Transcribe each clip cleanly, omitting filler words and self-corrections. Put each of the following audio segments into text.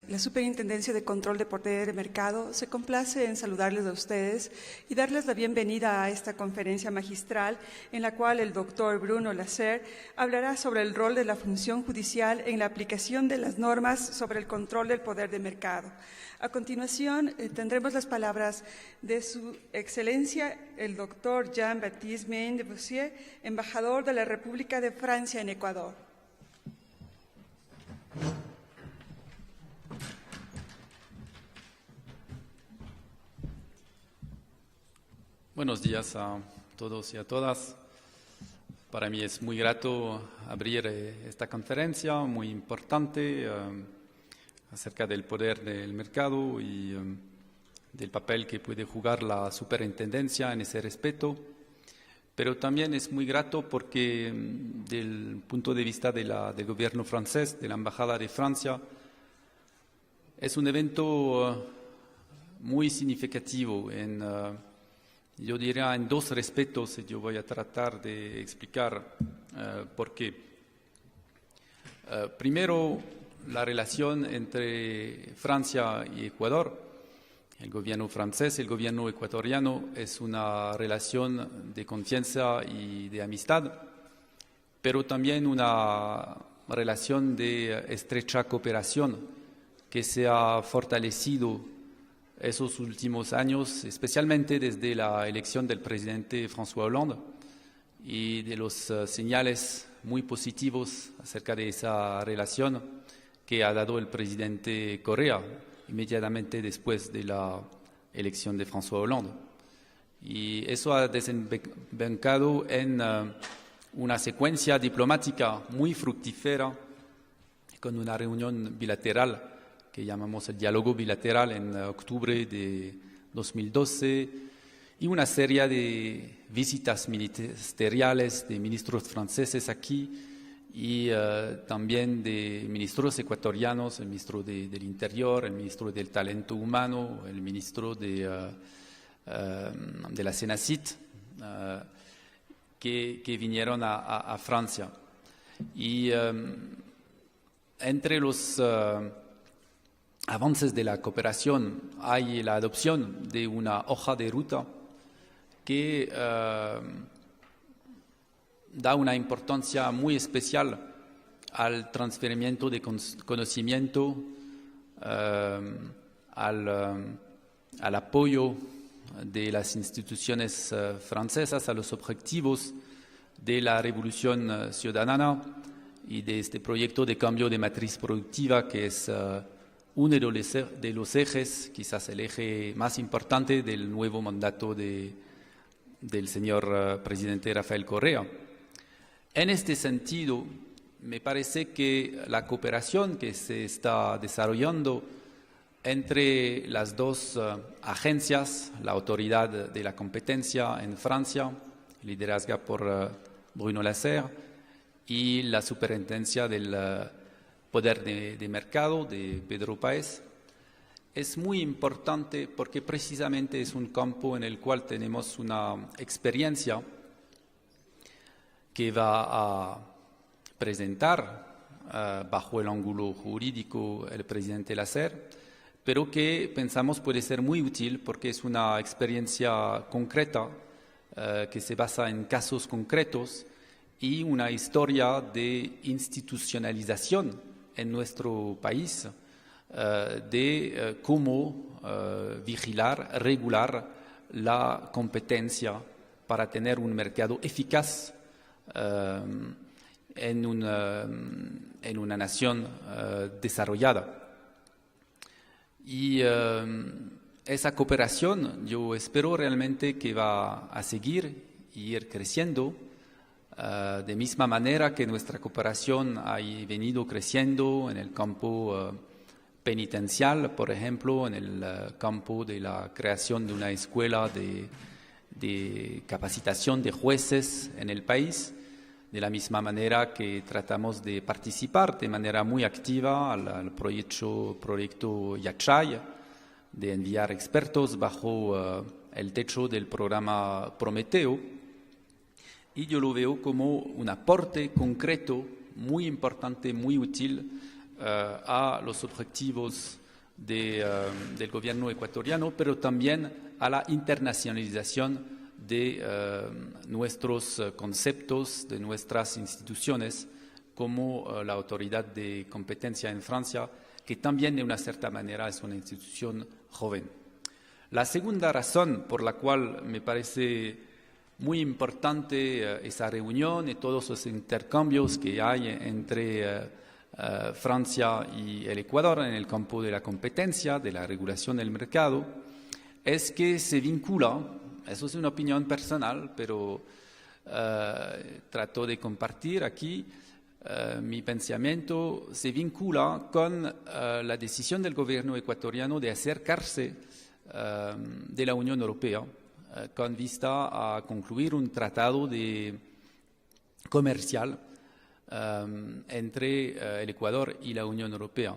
La Superintendencia de Control de Poder de Mercado se complace en saludarles a ustedes y darles la bienvenida a esta conferencia magistral en la cual el doctor Bruno Lasserre hablará sobre el rol de la función judicial en la aplicación de las normas sobre el control del poder de mercado. A continuación, tendremos las palabras de Su Excelencia, el doctor Jean-Baptiste Maine de Boissier, embajador de la República de Francia en Ecuador. Buenos días a todos y a todas. Para mí es muy grato abrir esta conferencia muy importante acerca del poder del mercado y del papel que puede jugar la superintendencia en ese respeto. Pero también es muy grato porque del punto de vista del gobierno francés, de la Embajada de Francia, es un evento muy significativo yo diría en dos respectos, y yo voy a tratar de explicar por qué. Primero, la relación entre Francia y Ecuador. El gobierno francés y el gobierno ecuatoriano es una relación de confianza y de amistad, pero también una relación de estrecha cooperación que se ha fortalecido esos últimos años, especialmente desde la elección del presidente François Hollande y de los señales muy positivos acerca de esa relación que ha dado el presidente Correa inmediatamente después de la elección de François Hollande. Y eso ha desembocado en una secuencia diplomática muy fructífera con una reunión bilateral que llamamos el diálogo bilateral en octubre de 2012 y una serie de visitas ministeriales de ministros franceses aquí y también de ministros ecuatorianos, el ministro del Interior, el ministro del Talento Humano, el ministro de la Senacit, que vinieron a Francia. Y entre los avances de la cooperación hay la adopción de una hoja de ruta que da una importancia muy especial al transferimiento de conocimiento, al apoyo de las instituciones francesas a los objetivos de la revolución ciudadana y de este proyecto de cambio de matriz productiva que es uno de los ejes, quizás el eje más importante del nuevo mandato del señor presidente Rafael Correa. En este sentido, me parece que la cooperación que se está desarrollando entre las dos agencias, la Autoridad de la Competencia en Francia, liderada por Bruno Lasserre, y la Superintendencia del Poder de Mercado de Pedro Páez, es muy importante porque precisamente es un campo en el cual tenemos una experiencia que va a presentar bajo el ángulo jurídico el presidente Lasserre, pero que pensamos puede ser muy útil porque es una experiencia concreta que se basa en casos concretos y una historia de institucionalización en nuestro país de cómo vigilar, regular la competencia para tener un mercado eficaz en una nación desarrollada. Y esa cooperación yo espero realmente que va a seguir y ir creciendo de misma manera que nuestra cooperación ha venido creciendo en el campo penitencial, por ejemplo, en el campo de la creación de una escuela de capacitación de jueces en el país, de la misma manera que tratamos de participar de manera muy activa al proyecto Yachay, de enviar expertos bajo el techo del programa Prometeo. Y yo lo veo como un aporte concreto muy importante, muy útil a los objetivos del gobierno ecuatoriano, pero también a la internacionalización de nuestros conceptos, de nuestras instituciones, como la Autoridad de Competencia en Francia, que también de una cierta manera es una institución joven. La segunda razón por la cual me parece muy importante esa reunión y todos los intercambios que hay entre Francia y el Ecuador en el campo de la competencia, de la regulación del mercado, es que se vincula, eso es una opinión personal, pero trato de compartir aquí mi pensamiento, se vincula con la decisión del gobierno ecuatoriano de acercarse de la Unión Europea con vista a concluir un tratado comercial entre el Ecuador y la Unión Europea.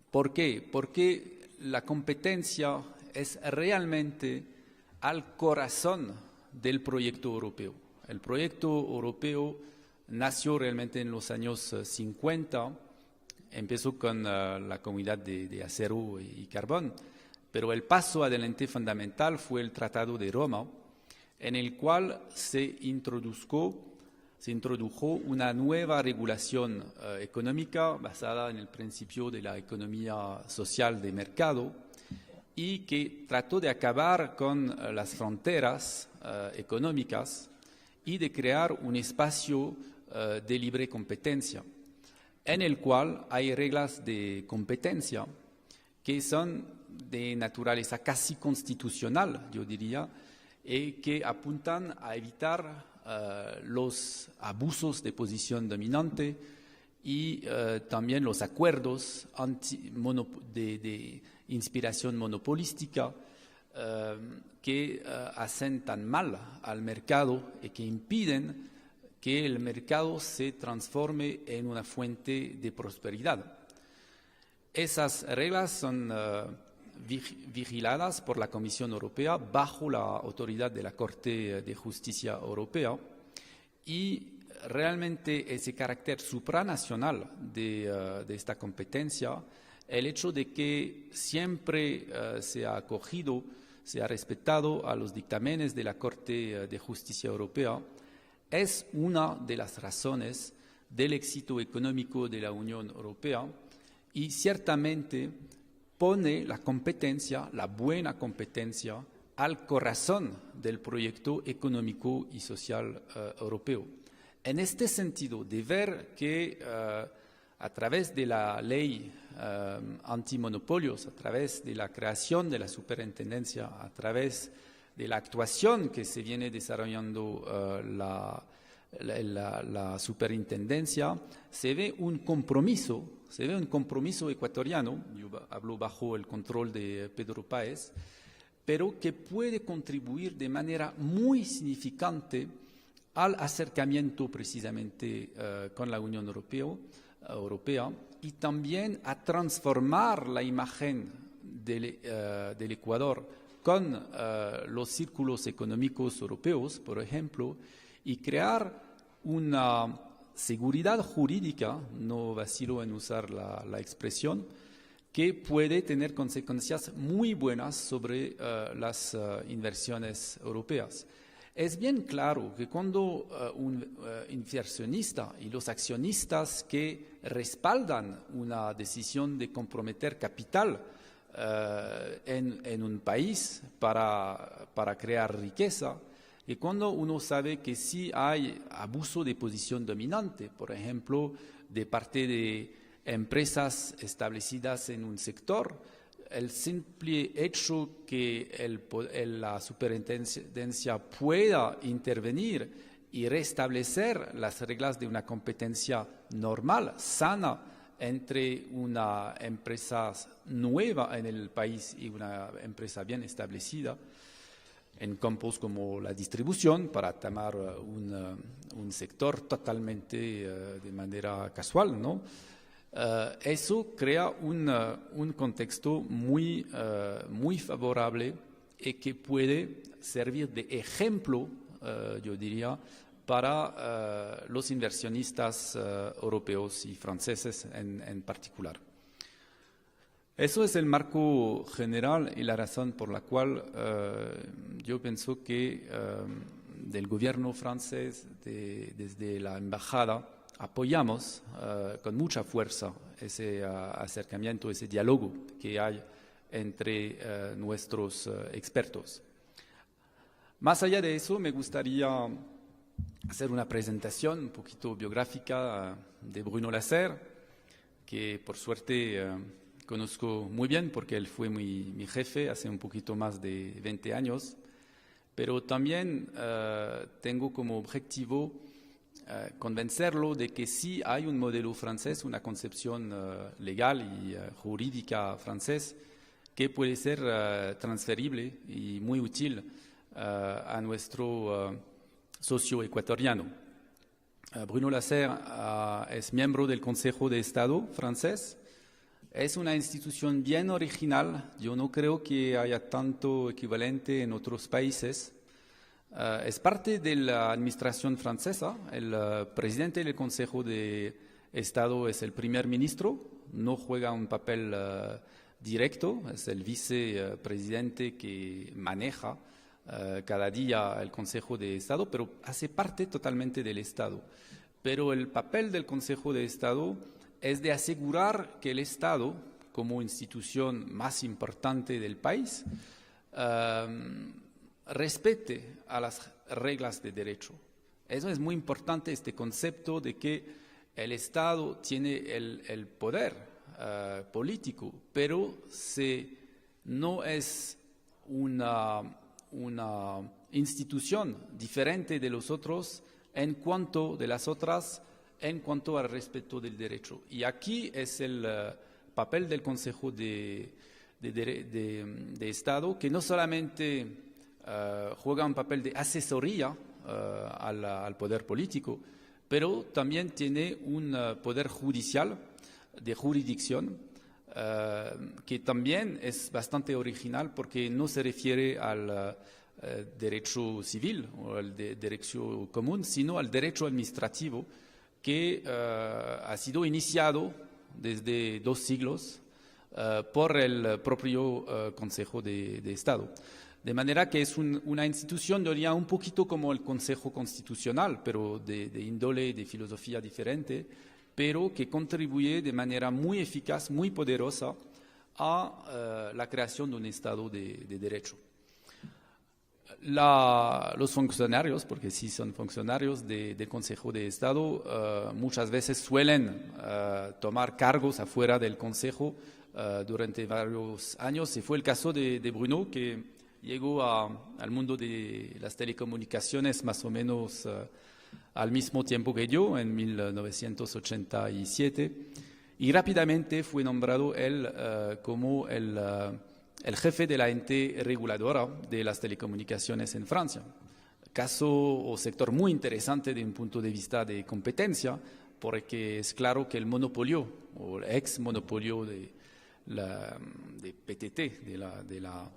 ¿Por qué? Porque la competencia es realmente al corazón del proyecto europeo. El proyecto europeo nació realmente en los años 50, empezó con la comunidad de acero y carbón, pero el paso adelante fundamental fue el Tratado de Roma, en el cual se introdujo una nueva regulación económica basada en el principio de la economía social de mercado y que trató de acabar con las fronteras económicas y de crear un espacio de libre competencia, en el cual hay reglas de competencia que son de naturaleza casi constitucional, yo diría, y que apuntan a evitar los abusos de posición dominante y también los acuerdos de inspiración monopolística que hacen tan mal al mercado y que impiden que el mercado se transforme en una fuente de prosperidad. Esas reglas son vigiladas por la Comisión Europea bajo la autoridad de la Corte de Justicia Europea y realmente ese carácter supranacional de esta competencia, el hecho de que siempre se ha acogido, se ha respetado a los dictámenes de la Corte de Justicia Europea, es una de las razones del éxito económico de la Unión Europea y ciertamente pone la competencia, la buena competencia, al corazón del proyecto económico y social europeo. En este sentido, de ver que a través de la ley antimonopolios, a través de la creación de la superintendencia, a través de la actuación que se viene desarrollando la superintendencia, se ve un compromiso ecuatoriano, yo hablo bajo el control de Pedro Páez, pero que puede contribuir de manera muy significante al acercamiento precisamente con la Unión Europea y también a transformar la imagen del Ecuador con los círculos económicos europeos, por ejemplo, y crear una seguridad jurídica, no vacilo en usar la expresión, que puede tener consecuencias muy buenas sobre las inversiones europeas. Es bien claro que cuando un inversionista y los accionistas que respaldan una decisión de comprometer capital en un país para crear riqueza, y cuando uno sabe que sí hay abuso de posición dominante, por ejemplo, de parte de empresas establecidas en un sector, el simple hecho que la superintendencia pueda intervenir y restablecer las reglas de una competencia normal, sana, entre una empresa nueva en el país y una empresa bien establecida, en campos como la distribución, para tomar un sector totalmente de manera casual, ¿no? Eso crea un contexto muy favorable y que puede servir de ejemplo, yo diría, para los inversionistas europeos y franceses en particular. Eso es el marco general y la razón por la cual yo pienso que del gobierno francés, desde la embajada, apoyamos con mucha fuerza ese acercamiento, ese diálogo que hay entre nuestros expertos. Más allá de eso, me gustaría hacer una presentación un poquito biográfica de Bruno Lasserre, que por suerte conozco muy bien porque él fue mi jefe hace un poquito más de 20 años, pero también tengo como objetivo convencerlo de que sí hay un modelo francés, una concepción legal y jurídica francés que puede ser transferible y muy útil a nuestro socio ecuatoriano. Bruno Lasserre es miembro del Consejo de Estado francés. Es una institución bien original. Yo no creo que haya tanto equivalente en otros países. Es parte de la administración francesa. El presidente del Consejo de Estado es el primer ministro. No juega un papel directo. Es el vicepresidente que maneja cada día el Consejo de Estado, pero hace parte totalmente del Estado. Pero el papel del Consejo de Estado es de asegurar que el Estado, como institución más importante del país, respete a las reglas de derecho. Eso es muy importante, este concepto de que el Estado tiene el poder político, pero no es una institución diferente de los otros en cuanto al respeto del derecho. Y aquí es el papel del Consejo de Estado, que no solamente juega un papel de asesoría al poder político, pero también tiene un poder judicial de jurisdicción que también es bastante original porque no se refiere al derecho civil o al derecho común, sino al derecho administrativo que ha sido iniciado desde 2 siglos por el propio Consejo de Estado. De manera que es una institución, diría, un poquito como el Consejo Constitucional, pero de índole y de filosofía diferente, pero que contribuye de manera muy eficaz, muy poderosa a la creación de un Estado de derecho. Los funcionarios, porque sí son funcionarios del Consejo de Estado, muchas veces suelen tomar cargos afuera del Consejo durante varios años. Y fue el caso de Bruno, que llegó al mundo de las telecomunicaciones más o menos al mismo tiempo que yo, en 1987, y rápidamente fue nombrado él como el jefe de la ente reguladora de las telecomunicaciones en Francia. Caso o sector muy interesante desde un punto de vista de competencia, porque es claro que el monopolio o el ex monopolio de PTT, de la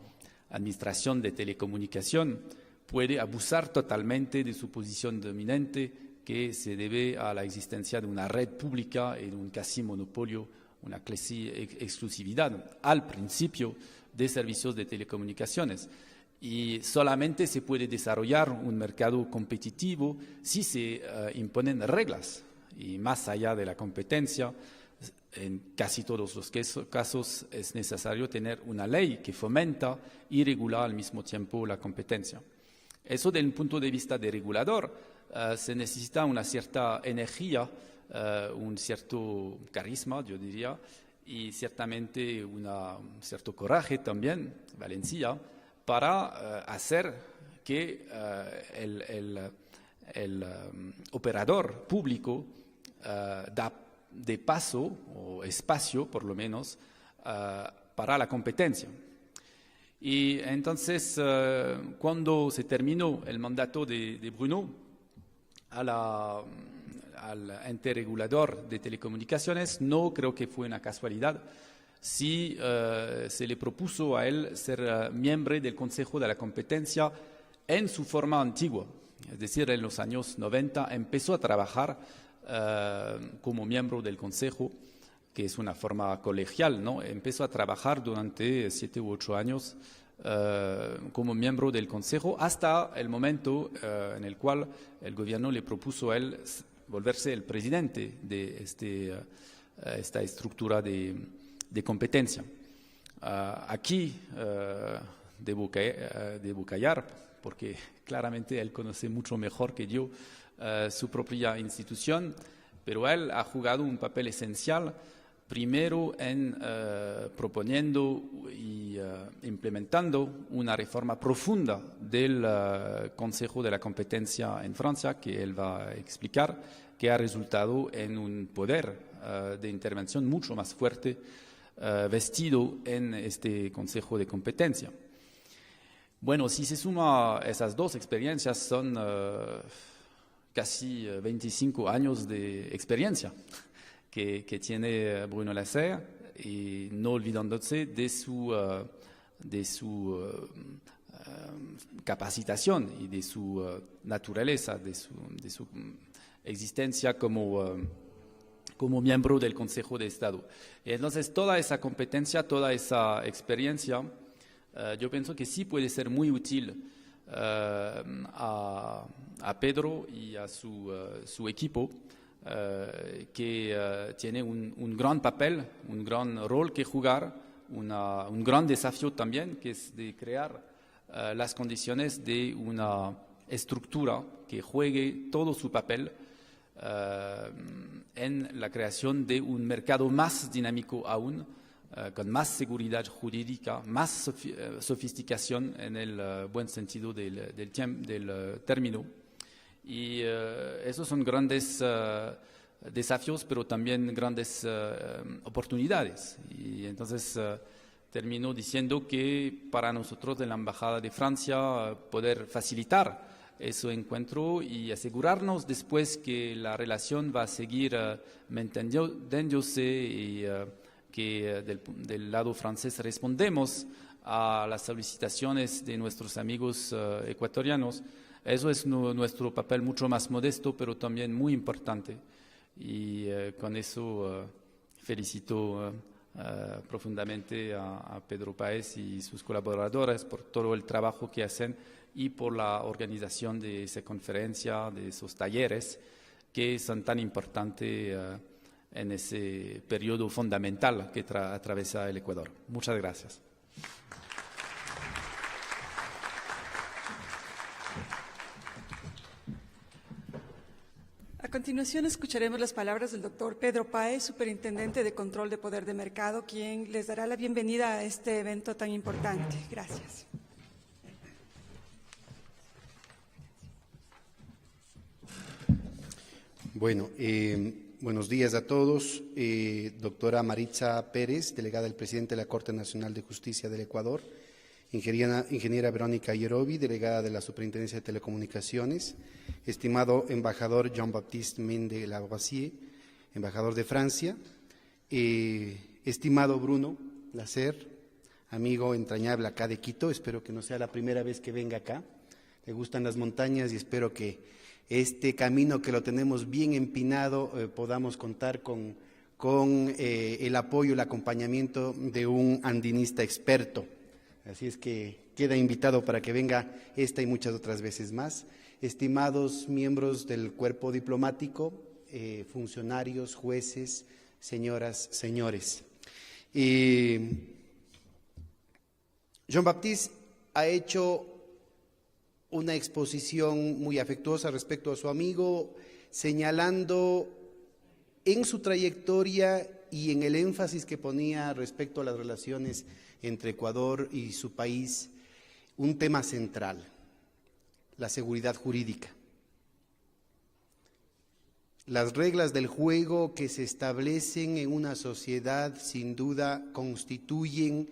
administración de telecomunicación, puede abusar totalmente de su posición dominante, que se debe a la existencia de una red pública y de un casi monopolio, una casi exclusividad al principio de servicios de telecomunicaciones. Y solamente se puede desarrollar un mercado competitivo si se imponen reglas. Y más allá de la competencia, en casi todos los casos es necesario tener una ley que fomenta y regula al mismo tiempo la competencia. Eso desde un punto de vista de regulador se necesita una cierta energía, un cierto carisma, yo diría, y ciertamente un cierto coraje también, valentía, para hacer que el operador público de paso o espacio, por lo menos, para la competencia. Y entonces, cuando se terminó el mandato de Bruno al ente regulador de telecomunicaciones, no creo que fue una casualidad si se le propuso a él ser miembro del Consejo de la Competencia en su forma antigua, es decir, en los años 90, empezó a trabajar como miembro del Consejo, que es una forma colegial, ¿no? Empezó a trabajar durante 7 u 8 años como miembro del Consejo hasta el momento en el cual el gobierno le propuso a él volverse el presidente de esta estructura de competencia. Aquí debo callar, porque claramente él conoce mucho mejor que yo su propia institución, pero él ha jugado un papel esencial, primero en proponiendo y implementando una reforma profunda del Consejo de la Competencia en Francia, que él va a explicar, que ha resultado en un poder de intervención mucho más fuerte vestido en este Consejo de Competencia. Bueno, si se suma esas dos experiencias, son casi 25 años de experiencia que tiene Bruno Lasserre, y no olvidándose de su capacitación y de su naturaleza, de su existencia como miembro del Consejo de Estado. Entonces, toda esa competencia, toda esa experiencia, yo pienso que sí puede ser muy útil a Pedro y a su equipo, que tiene un gran papel, un gran rol que jugar, un gran desafío también, que es de crear las condiciones de una estructura que juegue todo su papel en la creación de un mercado más dinámico aún, con más seguridad jurídica, más sofisticación en el buen sentido del término. Y esos son grandes desafíos, pero también grandes oportunidades. Y entonces termino diciendo que para nosotros de la Embajada de Francia poder facilitar ese encuentro y asegurarnos después que la relación va a seguir manteniéndose y que del lado francés respondemos a las solicitaciones de nuestros amigos ecuatorianos. Eso es nuestro papel mucho más modesto, pero también muy importante. Y con eso felicito profundamente a Pedro Páez y sus colaboradores por todo el trabajo que hacen y por la organización de esa conferencia, de esos talleres que son tan importantes en ese periodo fundamental que atraviesa el Ecuador. Muchas gracias. A continuación escucharemos las palabras del doctor Pedro Páez, superintendente de Control de Poder de Mercado, quien les dará la bienvenida a este evento tan importante. Gracias. Bueno, buenos días a todos. Doctora Maritza Pérez, delegada del presidente de la Corte Nacional de Justicia del Ecuador. Ingeniera Verónica Yerobi, delegada de la Superintendencia de Telecomunicaciones. Estimado embajador Jean-Baptiste Mende Lavoisier, embajador de Francia. Estimado Bruno Lasserre, amigo entrañable acá de Quito. Espero que no sea la primera vez que venga acá. Le gustan las montañas y espero que este camino que lo tenemos bien empinado podamos contar con el apoyo, el acompañamiento de un andinista experto. Así es que queda invitado para que venga esta y muchas otras veces más. Estimados miembros del cuerpo diplomático, funcionarios, jueces, señoras, señores. Jean-Baptiste ha hecho una exposición muy afectuosa respecto a su amigo, señalando en su trayectoria y en el énfasis que ponía respecto a las relaciones entre Ecuador y su país, un tema central: la seguridad jurídica. Las reglas del juego que se establecen en una sociedad sin duda constituyen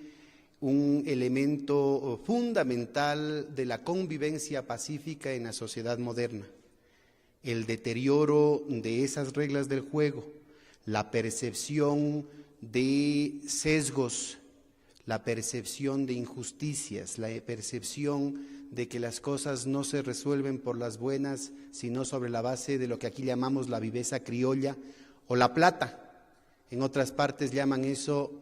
un elemento fundamental de la convivencia pacífica en la sociedad moderna. El deterioro de esas reglas del juego, la percepción de sesgos, la percepción de injusticias, la percepción de que las cosas no se resuelven por las buenas, sino sobre la base de lo que aquí llamamos la viveza criolla o la plata. En otras partes llaman eso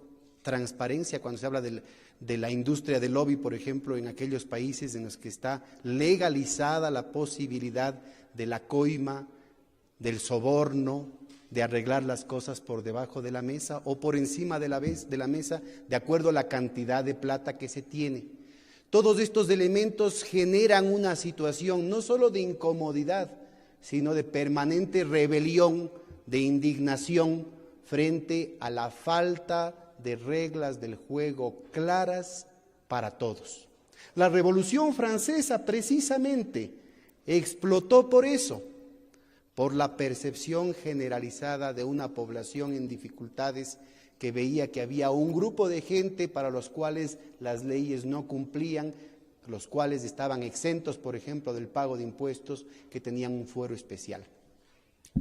transparencia, cuando se habla de la industria del lobby, por ejemplo, en aquellos países en los que está legalizada la posibilidad de la coima, del soborno, de arreglar las cosas por debajo de la mesa o por encima de la mesa, de acuerdo a la cantidad de plata que se tiene. Todos estos elementos generan una situación no solo de incomodidad, sino de permanente rebelión, de indignación frente a la falta de reglas del juego claras para todos. La Revolución Francesa precisamente explotó por eso, por la percepción generalizada de una población en dificultades que veía que había un grupo de gente para los cuales las leyes no cumplían, los cuales estaban exentos, por ejemplo, del pago de impuestos, que tenían un fuero especial.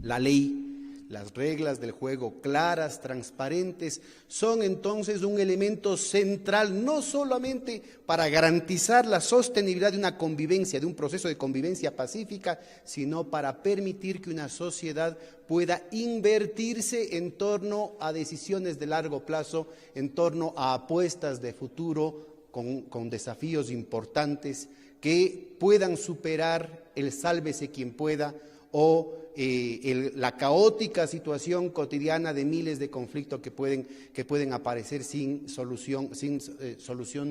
La ley, las reglas del juego claras, transparentes, son entonces un elemento central, no solamente para garantizar la sostenibilidad de una convivencia, de un proceso de convivencia pacífica, sino para permitir que una sociedad pueda invertirse en torno a decisiones de largo plazo, en torno a apuestas de futuro con desafíos importantes que puedan superar el sálvese quien pueda o la caótica situación cotidiana de miles de conflictos que pueden aparecer sin solución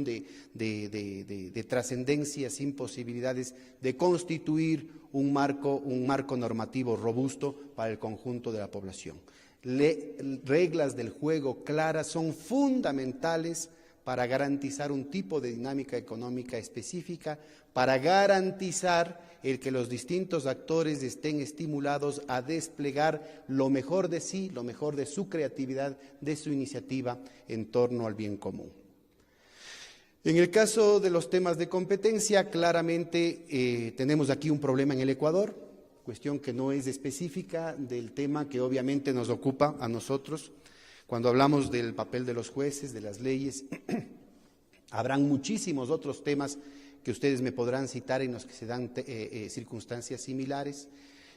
de trascendencia, sin posibilidades de constituir un marco normativo robusto para el conjunto de la población. Reglas del juego claras son fundamentales para garantizar un tipo de dinámica económica específica, para garantizar el que los distintos actores estén estimulados a desplegar lo mejor de sí, lo mejor de su creatividad, de su iniciativa en torno al bien común. En el caso de los temas de competencia, claramente tenemos aquí un problema en el Ecuador, cuestión que no es específica del tema que obviamente nos ocupa a nosotros. Cuando hablamos del papel de los jueces, de las leyes, habrán muchísimos otros temas que ustedes me podrán citar en los que se dan circunstancias similares.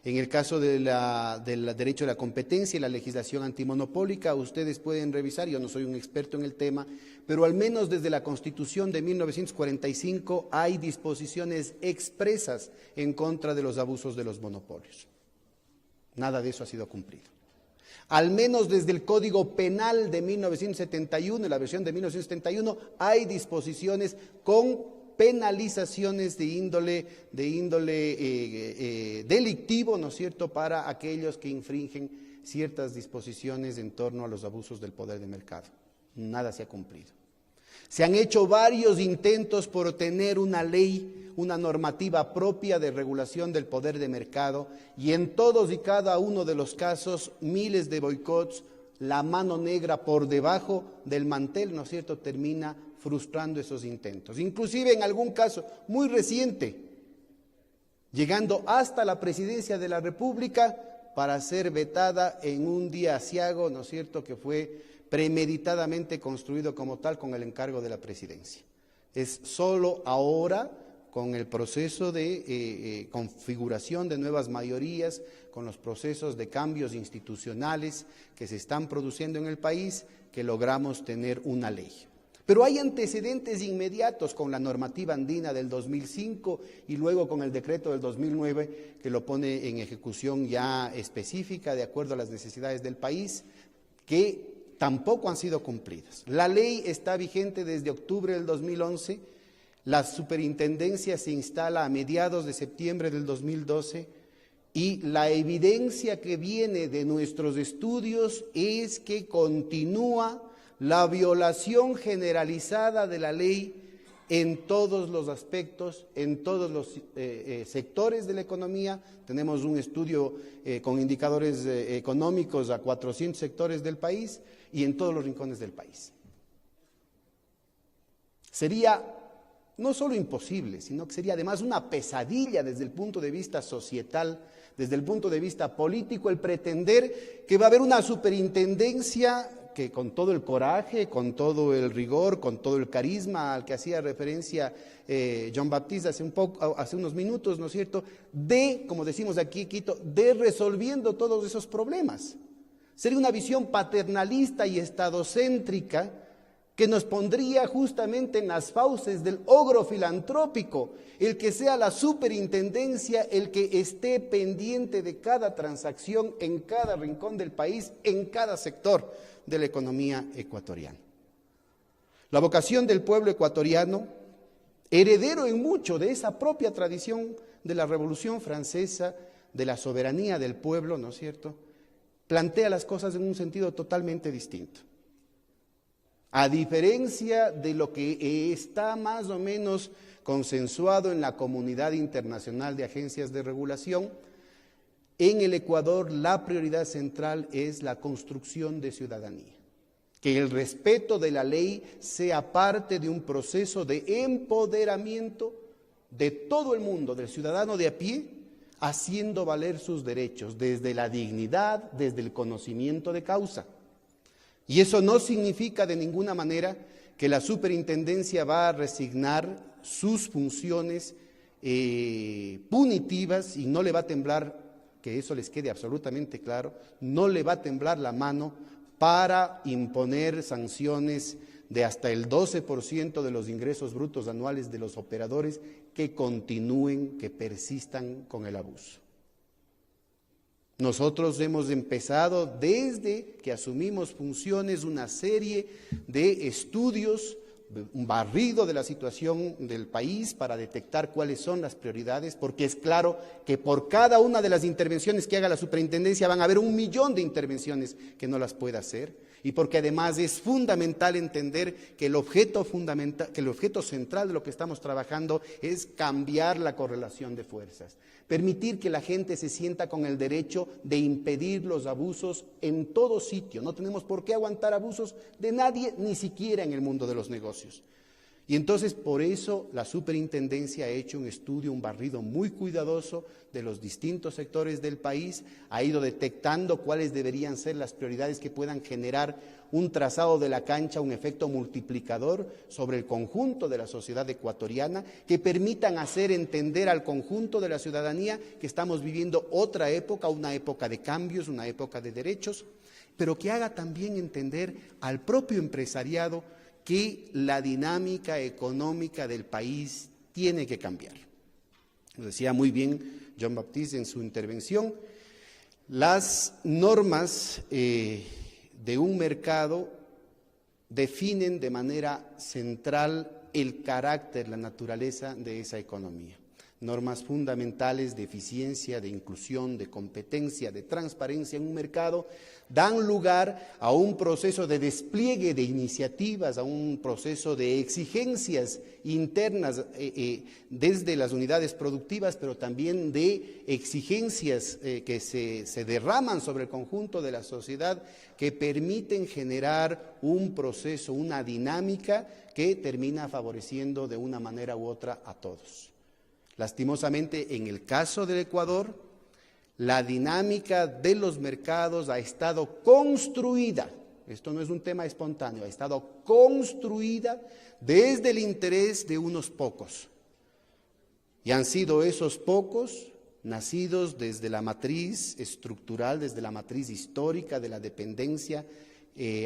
En el caso del derecho de la competencia y la legislación antimonopólica, ustedes pueden revisar, yo no soy un experto en el tema, pero al menos desde la Constitución de 1945 hay disposiciones expresas en contra de los abusos de los monopolios. Nada de eso ha sido cumplido. Al menos desde el Código Penal de 1971, en la versión de 1971, hay disposiciones con penalizaciones de índole delictivo, ¿no es cierto?, para aquellos que infringen ciertas disposiciones en torno a los abusos del poder de mercado. Nada se ha cumplido. Se han hecho varios intentos por tener una ley, una normativa propia de regulación del poder de mercado, y en todos y cada uno de los casos, miles de boicots, la mano negra por debajo del mantel, ¿no es cierto?, termina frustrando esos intentos. Inclusive en algún caso muy reciente, llegando hasta la presidencia de la República para ser vetada en un día aciago, ¿no es cierto?, que fue premeditadamente construido como tal con el encargo de la presidencia. Es solo ahora, con el proceso de configuración de nuevas mayorías, con los procesos de cambios institucionales que se están produciendo en el país, que logramos tener una ley. Pero hay antecedentes inmediatos con la normativa andina del 2005 y luego con el decreto del 2009 que lo pone en ejecución ya específica de acuerdo a las necesidades del país, que tampoco han sido cumplidas. La ley está vigente desde octubre del 2011, la superintendencia se instala a mediados de septiembre del 2012 y la evidencia que viene de nuestros estudios es que continúa la violación generalizada de la ley en todos los aspectos, en todos los sectores de la economía. Tenemos un estudio con indicadores económicos a 400 sectores del país y en todos los rincones del país. Sería no solo imposible, sino que sería además una pesadilla desde el punto de vista societal, desde el punto de vista político, el pretender que va a haber una superintendencia que con todo el coraje, con todo el rigor, con todo el carisma al que hacía referencia John Baptiste hace unos minutos, ¿no es cierto?, de, como decimos aquí, Quito, de resolviendo todos esos problemas. Sería una visión paternalista y estadocéntrica que nos pondría justamente en las fauces del ogro filantrópico, el que sea la superintendencia el que esté pendiente de cada transacción en cada rincón del país, en cada sector de la economía ecuatoriana. La vocación del pueblo ecuatoriano, heredero en mucho de esa propia tradición de la Revolución Francesa, de la soberanía del pueblo, ¿no es cierto?, plantea las cosas en un sentido totalmente distinto. A diferencia de lo que está más o menos consensuado en la comunidad internacional de agencias de regulación, en el Ecuador la prioridad central es la construcción de ciudadanía. Que el respeto de la ley sea parte de un proceso de empoderamiento de todo el mundo, del ciudadano de a pie, haciendo valer sus derechos desde la dignidad, desde el conocimiento de causa. Y eso no significa de ninguna manera que la superintendencia va a resignar sus funciones punitivas y no le va a temblar, que eso les quede absolutamente claro, no le va a temblar la mano para imponer sanciones de hasta el 12% de los ingresos brutos anuales de los operadores que continúen, que persistan con el abuso. Nosotros hemos empezado desde que asumimos funciones una serie de estudios, un barrido de la situación del país para detectar cuáles son las prioridades, porque es claro que por cada una de las intervenciones que haga la superintendencia van a haber 1 millón de intervenciones que no las pueda hacer, y porque además es fundamental entender que el objeto central de lo que estamos trabajando es cambiar la correlación de fuerzas. Permitir que la gente se sienta con el derecho de impedir los abusos en todo sitio. No tenemos por qué aguantar abusos de nadie, ni siquiera en el mundo de los negocios. Y entonces por eso la superintendencia ha hecho un estudio, un barrido muy cuidadoso de los distintos sectores del país, ha ido detectando cuáles deberían ser las prioridades que puedan generar un trazado de la cancha, un efecto multiplicador sobre el conjunto de la sociedad ecuatoriana, que permitan hacer entender al conjunto de la ciudadanía que estamos viviendo otra época, una época de cambios, una época de derechos, pero que haga también entender al propio empresariado que la dinámica económica del país tiene que cambiar. Lo decía muy bien John Baptiste en su intervención, las normas de un mercado definen de manera central el carácter, la naturaleza de esa economía. Normas fundamentales de eficiencia, de inclusión, de competencia, de transparencia en un mercado dan lugar a un proceso de despliegue de iniciativas, a un proceso de exigencias internas desde las unidades productivas, pero también de exigencias que se derraman sobre el conjunto de la sociedad, que permiten generar un proceso, una dinámica que termina favoreciendo de una manera u otra a todos. Lastimosamente, en el caso del Ecuador, la dinámica de los mercados ha estado construida, esto no es un tema espontáneo, ha estado construida desde el interés de unos pocos. Y han sido esos pocos nacidos desde la matriz estructural, desde la matriz histórica de la dependencia,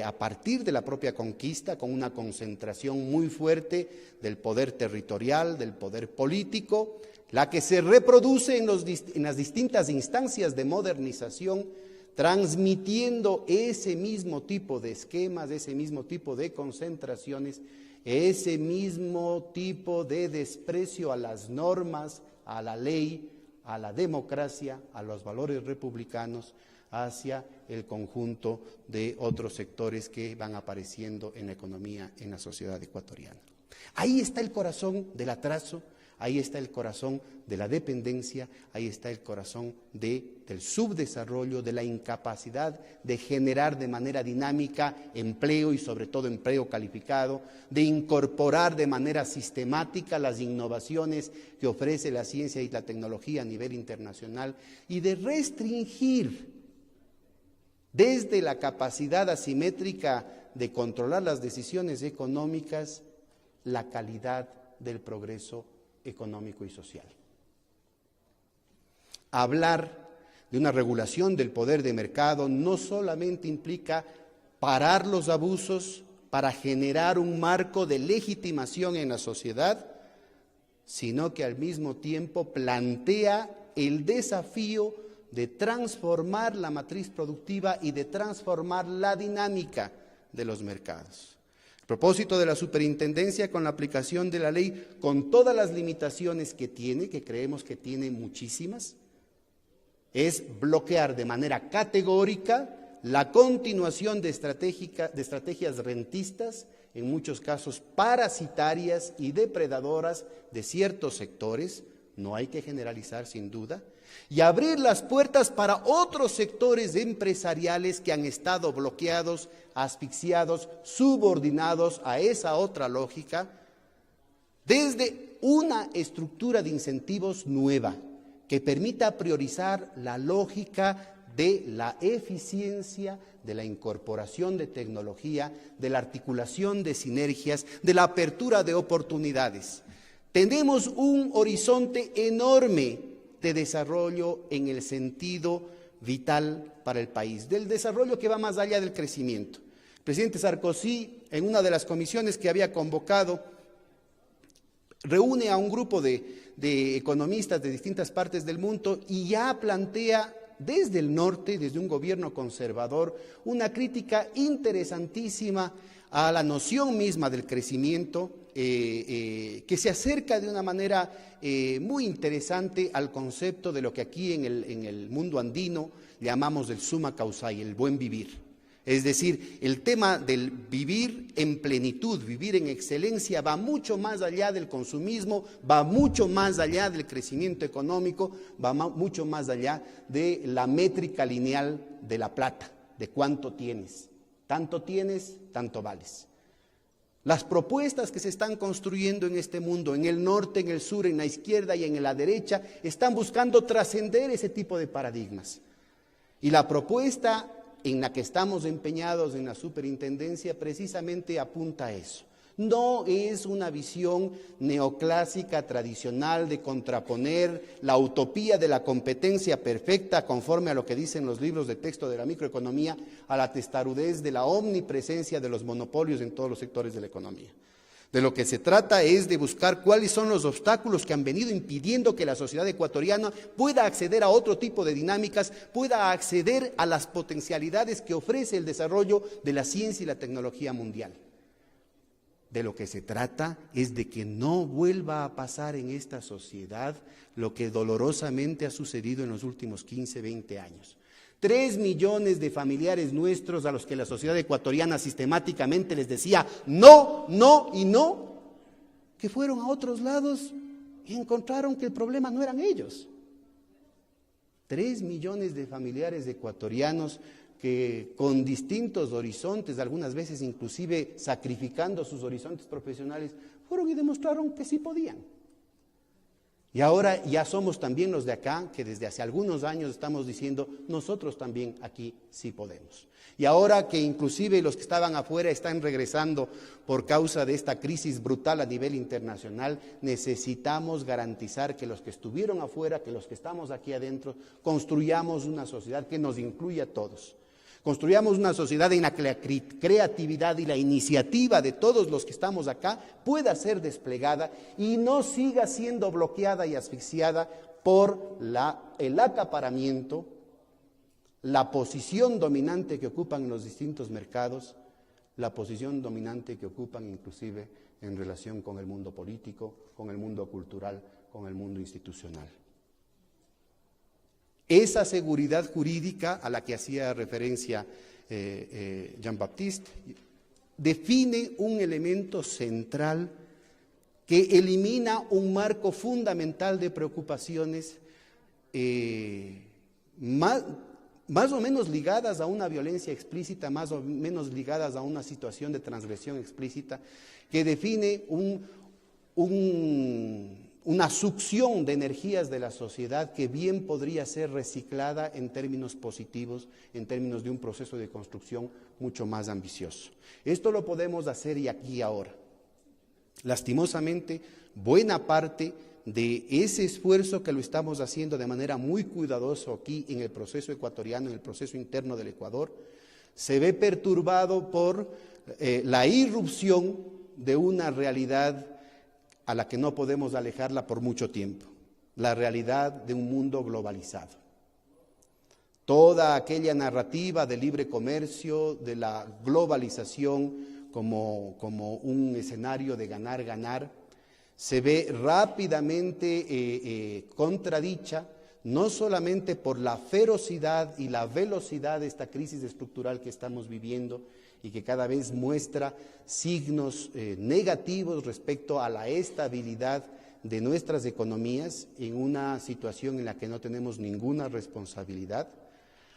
a partir de la propia conquista, con una concentración muy fuerte del poder territorial, del poder político, la que se reproduce en las distintas instancias de modernización, transmitiendo ese mismo tipo de esquemas, ese mismo tipo de concentraciones, ese mismo tipo de desprecio a las normas, a la ley, a la democracia, a los valores republicanos, hacia el conjunto de otros sectores que van apareciendo en la economía, en la sociedad ecuatoriana. Ahí está el corazón del atraso, ahí está el corazón de la dependencia, ahí está el corazón del subdesarrollo, de la incapacidad de generar de manera dinámica empleo y sobre todo empleo calificado, de incorporar de manera sistemática las innovaciones que ofrece la ciencia y la tecnología a nivel internacional y de restringir desde la capacidad asimétrica de controlar las decisiones económicas, la calidad del progreso económico y social. Hablar de una regulación del poder de mercado no solamente implica parar los abusos para generar un marco de legitimación en la sociedad, sino que al mismo tiempo plantea el desafío de transformar la matriz productiva y de transformar la dinámica de los mercados. El propósito de la superintendencia con la aplicación de la ley, con todas las limitaciones que tiene, que creemos que tiene muchísimas, es bloquear de manera categórica la continuación de estrategias rentistas, en muchos casos parasitarias y depredadoras de ciertos sectores, no hay que generalizar sin duda, y abrir las puertas para otros sectores empresariales que han estado bloqueados, asfixiados, subordinados a esa otra lógica, desde una estructura de incentivos nueva que permita priorizar la lógica de la eficiencia, de la incorporación de tecnología, de la articulación de sinergias, de la apertura de oportunidades. Tenemos un horizonte enorme de desarrollo en el sentido vital para el país, del desarrollo que va más allá del crecimiento. El presidente Sarkozy, en una de las comisiones que había convocado, reúne a un grupo de economistas de distintas partes del mundo y ya plantea desde el norte, desde un gobierno conservador, una crítica interesantísima a la noción misma del crecimiento, que se acerca de una manera muy interesante al concepto de lo que aquí en el mundo andino llamamos el summa causai, el buen vivir. Es decir, el tema del vivir en plenitud, vivir en excelencia, va mucho más allá del consumismo, va mucho más allá del crecimiento económico, va mucho más allá de la métrica lineal de la plata, de cuánto tienes. Tanto tienes, tanto vales. Las propuestas que se están construyendo en este mundo, en el norte, en el sur, en la izquierda y en la derecha, están buscando trascender ese tipo de paradigmas. Y la propuesta en la que estamos empeñados en la superintendencia precisamente apunta a eso. No es una visión neoclásica tradicional de contraponer la utopía de la competencia perfecta conforme a lo que dicen los libros de texto de la microeconomía a la testarudez de la omnipresencia de los monopolios en todos los sectores de la economía. De lo que se trata es de buscar cuáles son los obstáculos que han venido impidiendo que la sociedad ecuatoriana pueda acceder a otro tipo de dinámicas, pueda acceder a las potencialidades que ofrece el desarrollo de la ciencia y la tecnología mundial. De lo que se trata es de que no vuelva a pasar en esta sociedad lo que dolorosamente ha sucedido en los últimos 15, 20 años. 3 millones de familiares nuestros a los que la sociedad ecuatoriana sistemáticamente les decía no, no y no, que fueron a otros lados y encontraron que el problema no eran ellos. 3 millones de familiares ecuatorianos que con distintos horizontes, algunas veces inclusive sacrificando sus horizontes profesionales, fueron y demostraron que sí podían. Y ahora ya somos también los de acá, que desde hace algunos años estamos diciendo, nosotros también aquí sí podemos. Y ahora que inclusive los que estaban afuera están regresando por causa de esta crisis brutal a nivel internacional, necesitamos garantizar que los que estuvieron afuera, que los que estamos aquí adentro, construyamos una sociedad que nos incluya a todos. Construyamos una sociedad en la que la creatividad y la iniciativa de todos los que estamos acá pueda ser desplegada y no siga siendo bloqueada y asfixiada por el acaparamiento, la posición dominante que ocupan en los distintos mercados, la posición dominante que ocupan inclusive en relación con el mundo político, con el mundo cultural, con el mundo institucional. Esa seguridad jurídica a la que hacía referencia Jean-Baptiste define un elemento central que elimina un marco fundamental de preocupaciones más o menos ligadas a una violencia explícita, más o menos ligadas a una situación de transgresión explícita, que define una succión de energías de la sociedad que bien podría ser reciclada en términos positivos, en términos de un proceso de construcción mucho más ambicioso. Esto lo podemos hacer y aquí y ahora. Lastimosamente, buena parte de ese esfuerzo que lo estamos haciendo de manera muy cuidadosa aquí en el proceso ecuatoriano, en el proceso interno del Ecuador, se ve perturbado por la irrupción de una realidad a la que no podemos alejarla por mucho tiempo, la realidad de un mundo globalizado. Toda aquella narrativa de libre comercio, de la globalización como un escenario de ganar, se ve rápidamente contradicha, no solamente por la ferocidad y la velocidad de esta crisis estructural que estamos viviendo y que cada vez muestra signos negativos respecto a la estabilidad de nuestras economías en una situación en la que no tenemos ninguna responsabilidad,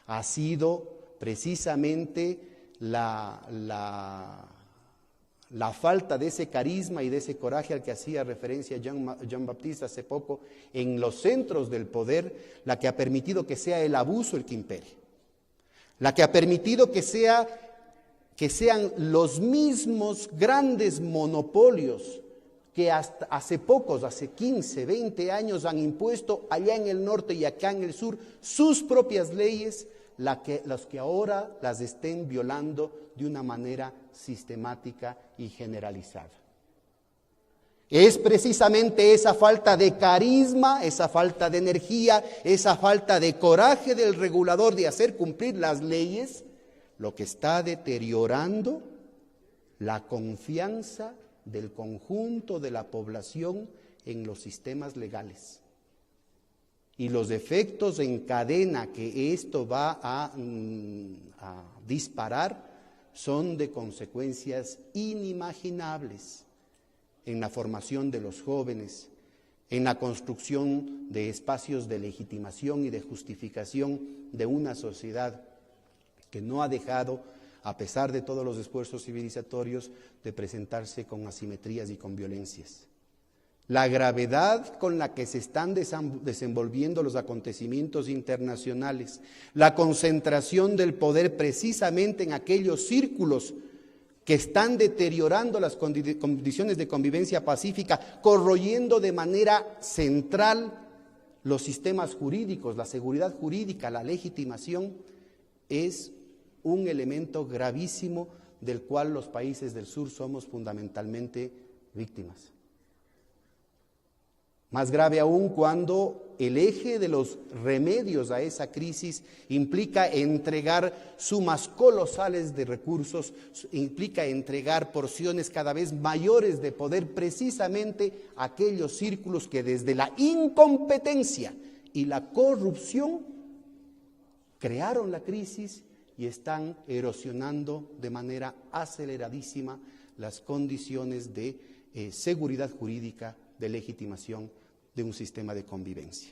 ha sido precisamente la falta de ese carisma y de ese coraje al que hacía referencia Jean-Baptiste hace poco en los centros del poder, la que ha permitido que sea el abuso el que impere, la que ha permitido que sean los mismos grandes monopolios que hasta hace 15, 20 años han impuesto allá en el norte y acá en el sur sus propias leyes, las que ahora las estén violando de una manera sistemática y generalizada. Es precisamente esa falta de carisma, esa falta de energía, esa falta de coraje del regulador de hacer cumplir las leyes, lo que está deteriorando la confianza del conjunto de la población en los sistemas legales. Y los efectos en cadena que esto va a disparar son de consecuencias inimaginables en la formación de los jóvenes, en la construcción de espacios de legitimación y de justificación de una sociedad que no ha dejado, a pesar de todos los esfuerzos civilizatorios, de presentarse con asimetrías y con violencias. La gravedad con la que se están desenvolviendo los acontecimientos internacionales, la concentración del poder precisamente en aquellos círculos que están deteriorando las condiciones de convivencia pacífica, corroyendo de manera central los sistemas jurídicos, la seguridad jurídica, la legitimación, es un elemento gravísimo del cual los países del sur somos fundamentalmente víctimas. Más grave aún cuando el eje de los remedios a esa crisis implica entregar sumas colosales de recursos, implica entregar porciones cada vez mayores de poder precisamente a aquellos círculos que desde la incompetencia y la corrupción crearon la crisis y están erosionando de manera aceleradísima las condiciones de seguridad jurídica, de legitimación de un sistema de convivencia.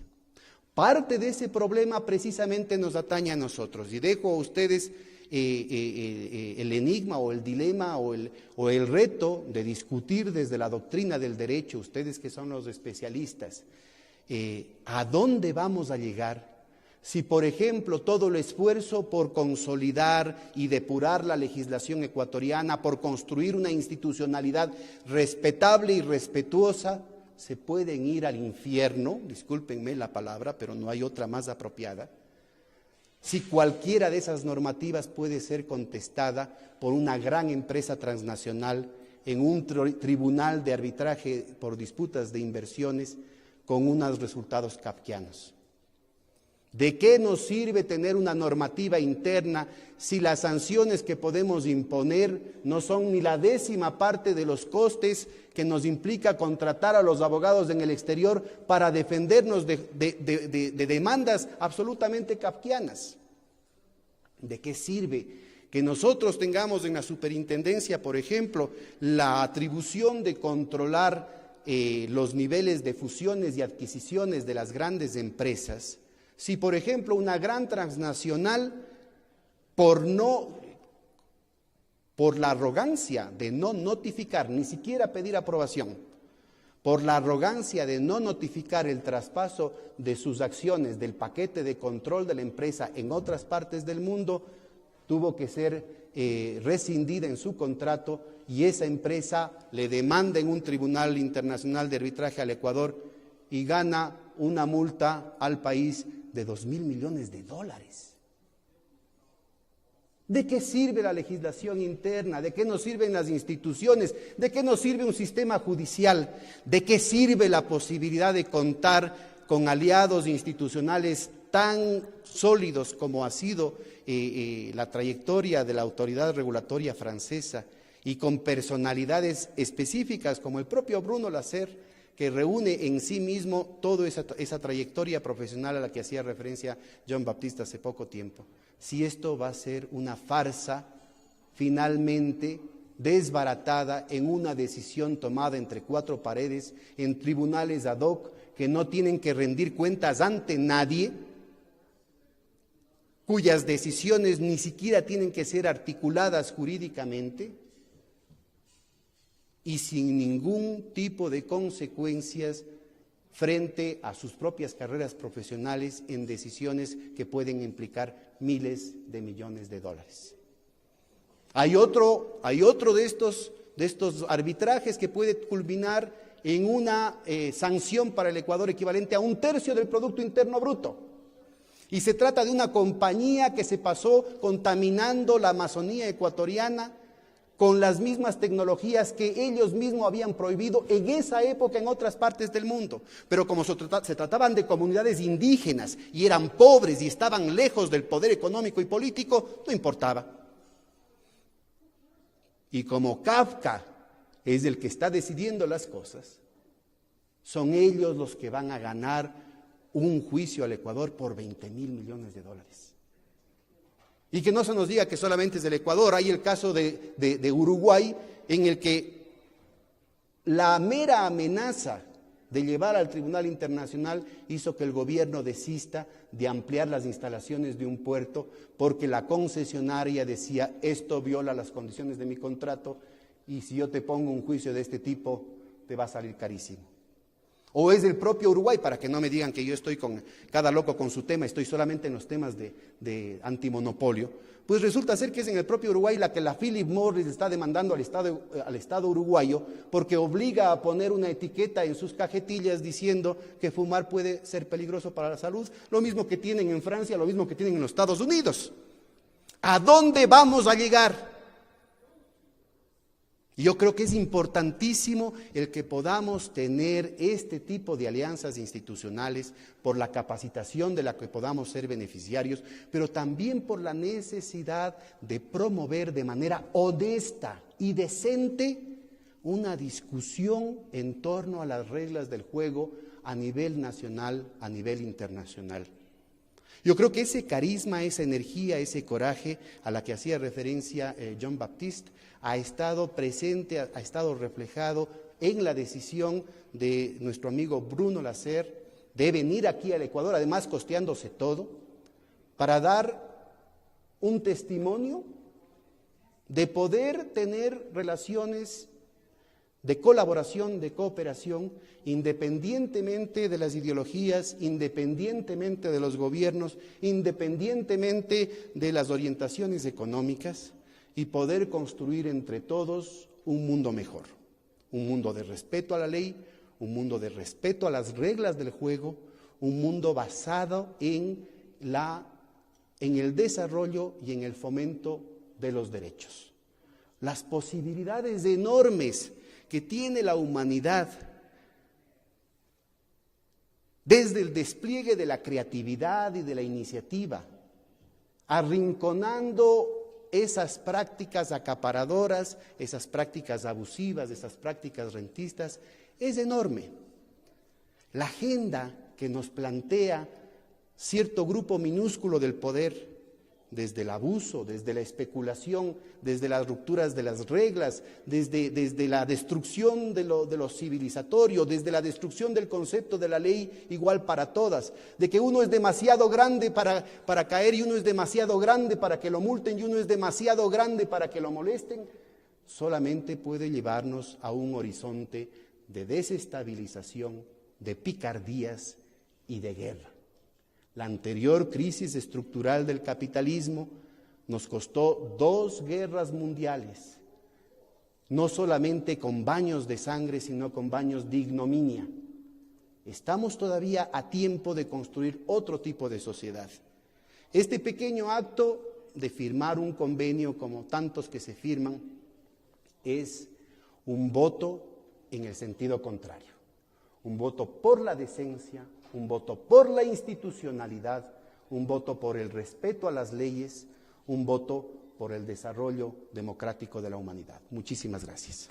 Parte de ese problema precisamente nos atañe a nosotros, y dejo a ustedes el enigma o el dilema o el reto de discutir desde la doctrina del derecho, ustedes que son los especialistas, ¿a dónde vamos a llegar? Si, por ejemplo, todo el esfuerzo por consolidar y depurar la legislación ecuatoriana, por construir una institucionalidad respetable y respetuosa, se pueden ir al infierno, discúlpenme la palabra, pero no hay otra más apropiada, si cualquiera de esas normativas puede ser contestada por una gran empresa transnacional en un tribunal de arbitraje por disputas de inversiones con unos resultados kafkianos. ¿De qué nos sirve tener una normativa interna si las sanciones que podemos imponer no son ni la 10ª parte de los costes que nos implica contratar a los abogados en el exterior para defendernos de demandas absolutamente kafkianas? ¿De qué sirve que nosotros tengamos en la superintendencia, por ejemplo, la atribución de controlar los niveles de fusiones y adquisiciones de las grandes empresas? Si, por ejemplo, una gran transnacional, por la arrogancia de no notificar, ni siquiera pedir aprobación, por la arrogancia de no notificar el traspaso de sus acciones del paquete de control de la empresa en otras partes del mundo, tuvo que ser rescindida en su contrato y esa empresa le demanda en un tribunal internacional de arbitraje al Ecuador y gana una multa al país de $2.000 millones. ¿De qué sirve la legislación interna? ¿De qué nos sirven las instituciones? ¿De qué nos sirve un sistema judicial? ¿De qué sirve la posibilidad de contar con aliados institucionales tan sólidos como ha sido la trayectoria de la autoridad regulatoria francesa y con personalidades específicas como el propio Bruno Lasserre, que reúne en sí mismo toda esa trayectoria profesional a la que hacía referencia Jean-Baptiste hace poco tiempo? Si esto va a ser una farsa finalmente desbaratada en una decisión tomada entre cuatro paredes, en tribunales ad hoc que no tienen que rendir cuentas ante nadie, cuyas decisiones ni siquiera tienen que ser articuladas jurídicamente y sin ningún tipo de consecuencias frente a sus propias carreras profesionales en decisiones que pueden implicar miles de millones de dólares. Hay otro de estos arbitrajes que puede culminar en una sanción para el Ecuador equivalente a 1/3 del Producto Interno Bruto. Y se trata de una compañía que se pasó contaminando la Amazonía ecuatoriana con las mismas tecnologías que ellos mismos habían prohibido en esa época en otras partes del mundo. Pero como se trataban de comunidades indígenas y eran pobres y estaban lejos del poder económico y político, no importaba. Y como Kafka es el que está decidiendo las cosas, son ellos los que van a ganar un juicio al Ecuador por $20.000 millones. Y que no se nos diga que solamente es del Ecuador. Hay el caso de Uruguay, en el que la mera amenaza de llevar al Tribunal Internacional hizo que el gobierno desista de ampliar las instalaciones de un puerto, porque la concesionaria decía: esto viola las condiciones de mi contrato y si yo te pongo un juicio de este tipo te va a salir carísimo. O es del propio Uruguay, para que no me digan que yo estoy con cada loco con su tema, estoy solamente en los temas de antimonopolio. Pues resulta ser que es en el propio Uruguay la que la Philip Morris está demandando al Estado uruguayo porque obliga a poner una etiqueta en sus cajetillas diciendo que fumar puede ser peligroso para la salud, lo mismo que tienen en Francia, lo mismo que tienen en los Estados Unidos. ¿A dónde vamos a llegar? Yo creo que es importantísimo el que podamos tener este tipo de alianzas institucionales por la capacitación de la que podamos ser beneficiarios, pero también por la necesidad de promover de manera honesta y decente una discusión en torno a las reglas del juego a nivel nacional, a nivel internacional. Yo creo que ese carisma, esa energía, ese coraje a la que hacía referencia Jean-Baptiste ha estado presente, ha estado reflejado en la decisión de nuestro amigo Bruno Lasserre de venir aquí al Ecuador, además costeándose todo, para dar un testimonio de poder tener relaciones de colaboración, de cooperación, independientemente de las ideologías, independientemente de los gobiernos, independientemente de las orientaciones económicas, y poder construir entre todos un mundo mejor, un mundo de respeto a la ley, un mundo de respeto a las reglas del juego, un mundo basado en el desarrollo y en el fomento de los derechos. Las posibilidades enormes que tiene la humanidad desde el despliegue de la creatividad y de la iniciativa, arrinconando esas prácticas acaparadoras, esas prácticas abusivas, esas prácticas rentistas, es enorme. La agenda que nos plantea cierto grupo minúsculo del poder, desde el abuso, desde la especulación, desde las rupturas de las reglas, desde la destrucción de lo civilizatorio, desde la destrucción del concepto de la ley igual para todas, de que uno es demasiado grande para caer y uno es demasiado grande para que lo multen y uno es demasiado grande para que lo molesten, solamente puede llevarnos a un horizonte de desestabilización, de picardías y de guerra. La anterior crisis estructural del capitalismo nos costó 2 guerras mundiales, no solamente con baños de sangre, sino con baños de ignominia. Estamos todavía a tiempo de construir otro tipo de sociedad. Este pequeño acto de firmar un convenio, como tantos que se firman, es un voto en el sentido contrario. Un voto por la decencia, un voto por la institucionalidad, un voto por el respeto a las leyes, un voto por el desarrollo democrático de la humanidad. Muchísimas gracias.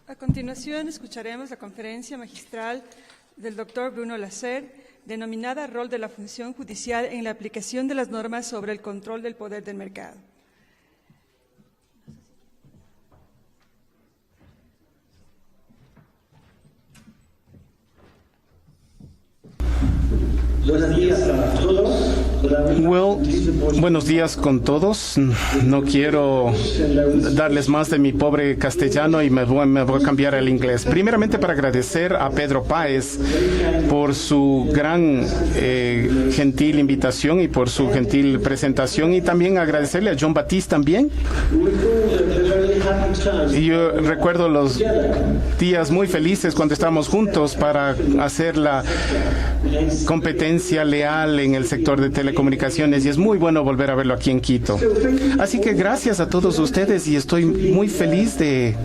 A continuación escucharemos la conferencia magistral del doctor Bruno Lasserre, denominada Rol de la función judicial en la aplicación de las normas sobre el control del poder del mercado. Buenos días a todos. Buenos días con todos. No quiero darles más de mi pobre castellano y me voy a cambiar al inglés. Primeramente, para agradecer a Pedro Páez por su gran gentil invitación y por su gentil presentación, y también agradecerle a John Baptiste también. Y yo recuerdo los días muy felices cuando estábamos juntos para hacer la competencia leal en el sector de telecomunicaciones, y es muy bueno volver a verlo aquí en Quito. Así que gracias a todos ustedes, y estoy muy feliz de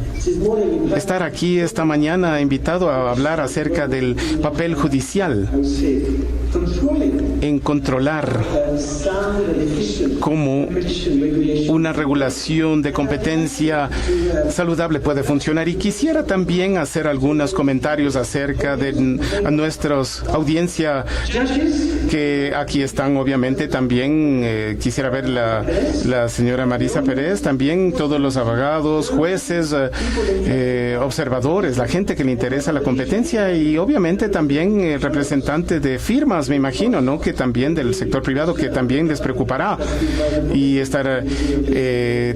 estar aquí esta mañana invitado a hablar acerca del papel judicial en controlar cómo una regulación de competencia saludable puede funcionar. Y quisiera también hacer algunos comentarios acerca de nuestra audiencia que aquí están, obviamente. También quisiera ver la señora Marisa Pérez, también todos los abogados, jueces, observadores, la gente que le interesa la competencia, y obviamente también el representante de firmas, me imagino, ¿no?, que también del sector privado, que también les preocupará y estar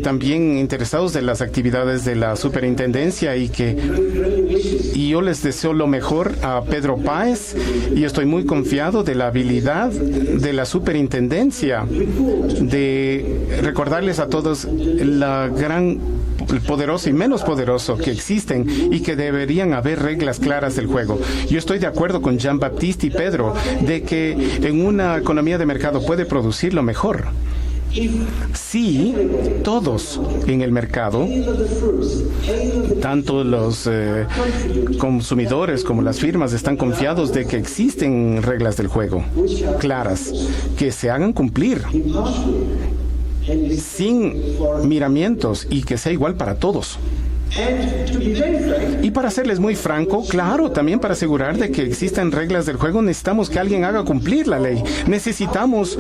también interesados de las actividades de la superintendencia, y yo les deseo lo mejor a Pedro Páez, y estoy muy confiado de la habilidad de la superintendencia de recordarles a todos la gran, poderoso y menos poderoso que existen, y que deberían haber reglas claras del juego. Yo estoy de acuerdo con Jean Baptiste y Pedro de que en una economía de mercado puede producir lo mejor. Sí, todos en el mercado, tanto los consumidores como las firmas, están confiados de que existen reglas del juego claras, que se hagan cumplir sin miramientos y que sea igual para todos. Y para serles muy franco, claro, también para asegurar de que existen reglas del juego, necesitamos que alguien haga cumplir la ley. Necesitamos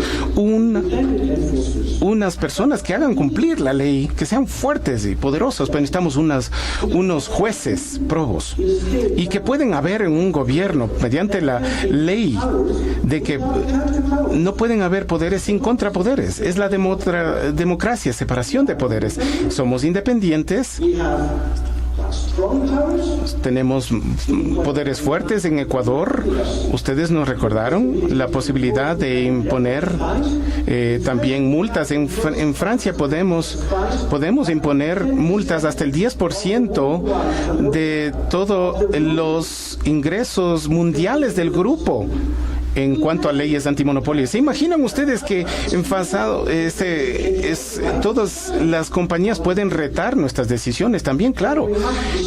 unas personas que hagan cumplir la ley, que sean fuertes y poderosos, pero necesitamos unos jueces probos, y que pueden haber en un gobierno mediante la ley de que no pueden haber poderes sin contrapoderes. Es la democracia, separación de poderes. Somos independientes. Tenemos poderes fuertes en Ecuador. Ustedes nos recordaron la posibilidad de imponer también multas. En Francia podemos imponer multas hasta el 10% de todos los ingresos mundiales del grupo. En cuanto a leyes antimonopolio, ¿se imaginan ustedes que en pasado todas las compañías pueden retar nuestras decisiones también? Claro.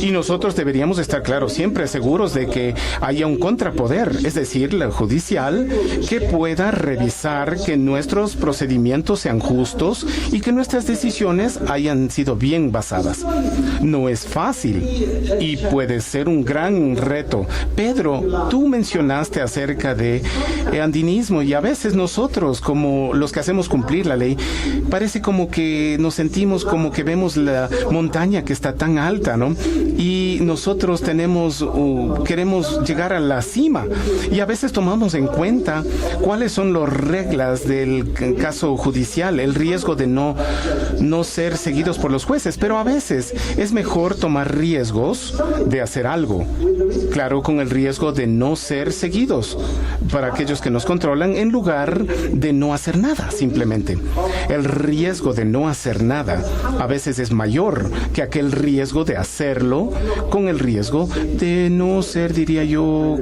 Y nosotros deberíamos estar, claro, siempre seguros de que haya un contrapoder, es decir, la judicial, que pueda revisar que nuestros procedimientos sean justos y que nuestras decisiones hayan sido bien basadas. No es fácil y puede ser un gran reto. Pedro, tú mencionaste acerca de andinismo, y a veces nosotros, como los que hacemos cumplir la ley, parece como que nos sentimos como que vemos la montaña que está tan alta, ¿no? Y nosotros queremos llegar a la cima, y a veces tomamos en cuenta cuáles son las reglas del caso judicial, el riesgo de no ser seguidos por los jueces, pero a veces es mejor tomar riesgos de hacer algo, claro, con el riesgo de no ser seguidos para aquellos que nos controlan, en lugar de no hacer nada. Simplemente el riesgo de no hacer nada a veces es mayor que aquel riesgo de hacerlo, con el riesgo de no ser, diría yo,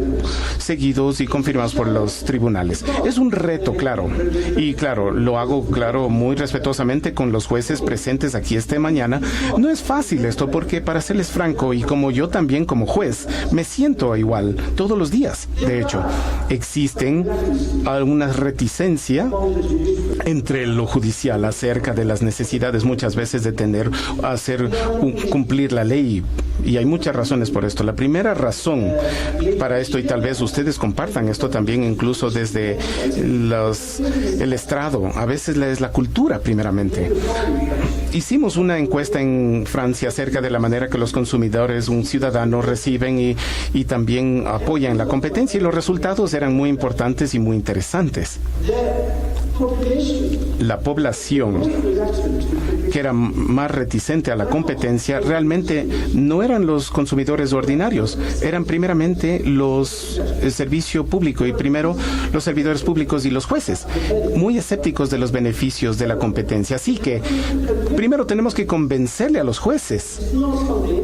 seguidos y confirmados por los tribunales. Es un reto, claro, y claro, lo hago, claro, muy respetuosamente con los jueces presentes aquí esta mañana. No es fácil esto, porque para serles franco, y como yo también como juez me siento igual todos los días, de hecho, existen alguna reticencia entre lo judicial acerca de las necesidades muchas veces de cumplir la ley, y hay muchas razones por esto. La primera razón para esto, y tal vez ustedes compartan esto también incluso desde el estrado, a veces es la cultura primeramente. Hicimos una encuesta en Francia acerca de la manera que los consumidores, un ciudadano, reciben y también apoyan la competencia, y los resultados eran muy importantes y muy interesantes. La población que era más reticente a la competencia realmente no eran los consumidores ordinarios, eran primeramente el servicio público, y primero los servidores públicos y los jueces, muy escépticos de los beneficios de la competencia. Así que primero tenemos que convencerle a los jueces,